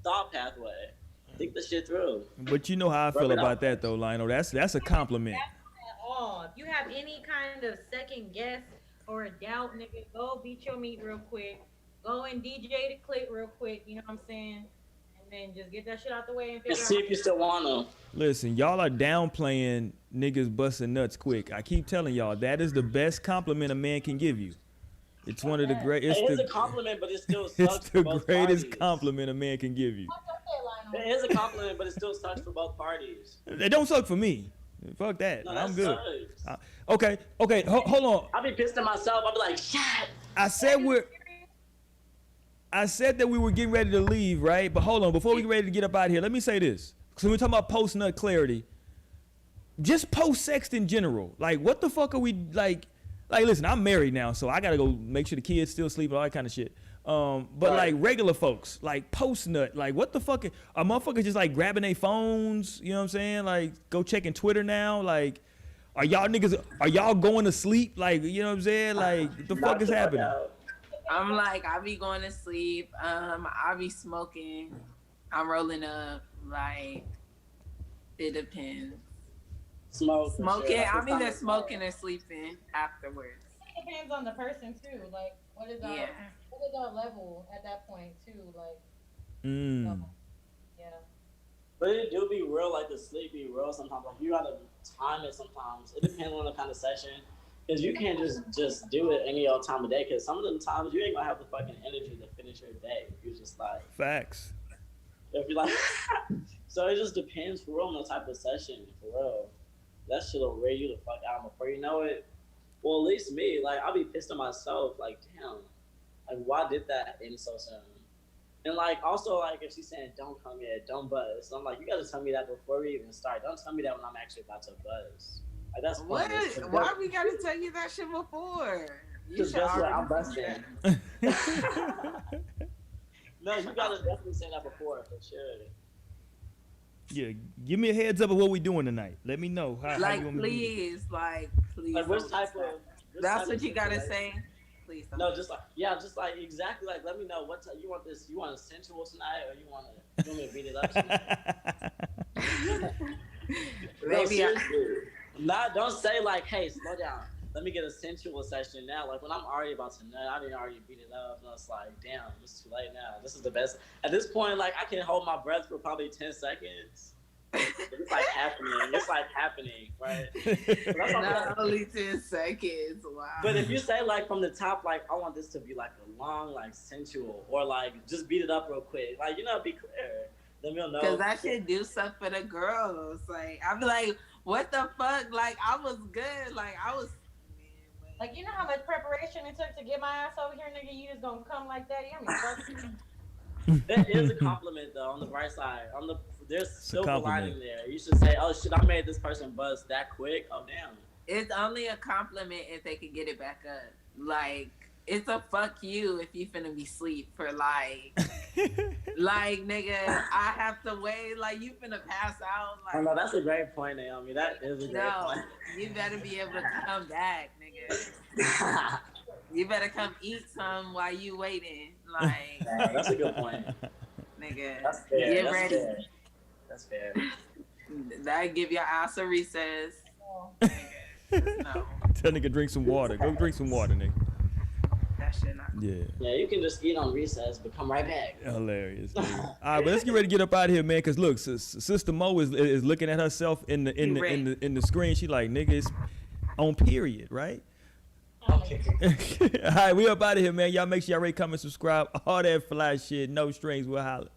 thought pathway. Think the shit through. But you know how I feel Rub it about out. that though, Lionel. That's a compliment. At all. If you have any kind of second guess or a doubt, nigga, go beat your meat real quick. Go and DJ the clip real quick. You know what I'm saying? And then just get that shit out the way and figure And see out. if you still want them. Listen, y'all are downplaying niggas busting nuts quick. I keep telling y'all that is the best compliment a man can give you. It's one of the great. It is It's a the compliment, but it still it's sucks the for both greatest parties. compliment a man can give you. Like I said, It Lionel, is a compliment, but it still sucks for both parties. It don't suck for me. Fuck that. No, that I'm good. sucks. Okay. Hold on. I'll be pissed at myself. I'll be like, shit. I said that we were getting ready to leave, right? But hold on, before we get ready to get up out of here, let me say this. So we're talking about post nut clarity. Just post sex in general. Like, what the fuck are we like? Like, listen, I'm married now, so I gotta go make sure the kids still sleep and all that kind of shit. But Right. like regular folks, like post nut, like what the fuck? Are motherfuckers just like grabbing their phones? You know what I'm saying? Like, go checking Twitter now. Like, are y'all going to sleep? Like, you know what I'm saying? Like, the fuck Knock is the fuck happening? out. I'm like, I be going to sleep. I be smoking. I'm rolling up. Like, it depends. Smoke. and Smoking. shit. I'm either smoking or sleeping afterwards. it depends on the person too. Like, what is our Yeah. level at that point too? Like, Mm. yeah. But it do be real, like the sleep be real sometimes. Like you gotta time it sometimes. It depends on the kind of session. Cause you can't just do it any old time of day. Cause some of the times you ain't gonna have the fucking energy to finish your day. You're just like, Facts. if you're like, so it just depends for real on the type of session. For real, that shit'll wear you the fuck out before you know it. Well, at least me, like I'll be pissed at myself. Like, damn, like why did that end so soon? And like also like if she's saying don't come yet, don't buzz. I'm like, you gotta tell me that before we even start. Don't tell me that when I'm actually about to buzz. Like that's What? pointless. Why we gotta tell you that shit before? You Because should guess what? already I'm know busting. that. No, you gotta definitely say that before for sure. Yeah, give me a heads up of what we doing tonight. Let me know how Like, you want me to do this. please, please. Like which don't type do that. of? which That's type what of you gotta situation? say. Please don't. No, just like just like exactly like let me know what you want this. You want a sensual tonight, or you want me to beat it up tonight? No, Maybe I, seriously. Don't say like, hey, slow down. Let me get a sensual session now. Like when I'm already about to nut, I didn't already beat it up. And it's like, damn, it's too late now. This is the best. At this point, like I can hold my breath for probably 10 seconds. It's like happening. It's like happening, right? But that's what I'm saying. Not only 10 seconds. Wow. But if you say like from the top, like I want this to be like a long, like sensual, or like just beat it up real quick, like be clear. Then we'll know. Because I should do stuff for the girls. Like I be like, what the fuck? Like I was good. Like I was. Like, you know how much preparation it took to get my ass over here, nigga? You just gonna come like that? You know That is a compliment though. On the bright side, there's silver compliment. lining there. You should say, "Oh shit, I made this person buzz that quick." Oh damn. It's only a compliment if they can get it back up. Like it's a fuck you if you finna be sleep for like nigga, I have to wait. Like you finna pass out. Like Oh no, that's a great point, Naomi. That is a great no, point. you better be able to come back, nigga. You better come eat some while you waiting. Like Yeah, that's a good point. nigga, That's fair. get That's ready. fair. That's fair. That give your ass a recess. what? No, Tell nigga drink some water. Go drink some water, nigga. that shit not. Yeah. Yeah, you can just eat on recess, but come right back. Hilarious. Nigga. All right, but let's get ready to get up out of here, man. Cause look, Sister Mo is looking at herself in the screen. She like, nigga, it's on period, right? Okay. All right, we up out of here, man. Y'all make sure y'all rate, comment, subscribe, all that fly shit. No strings. We'll holler.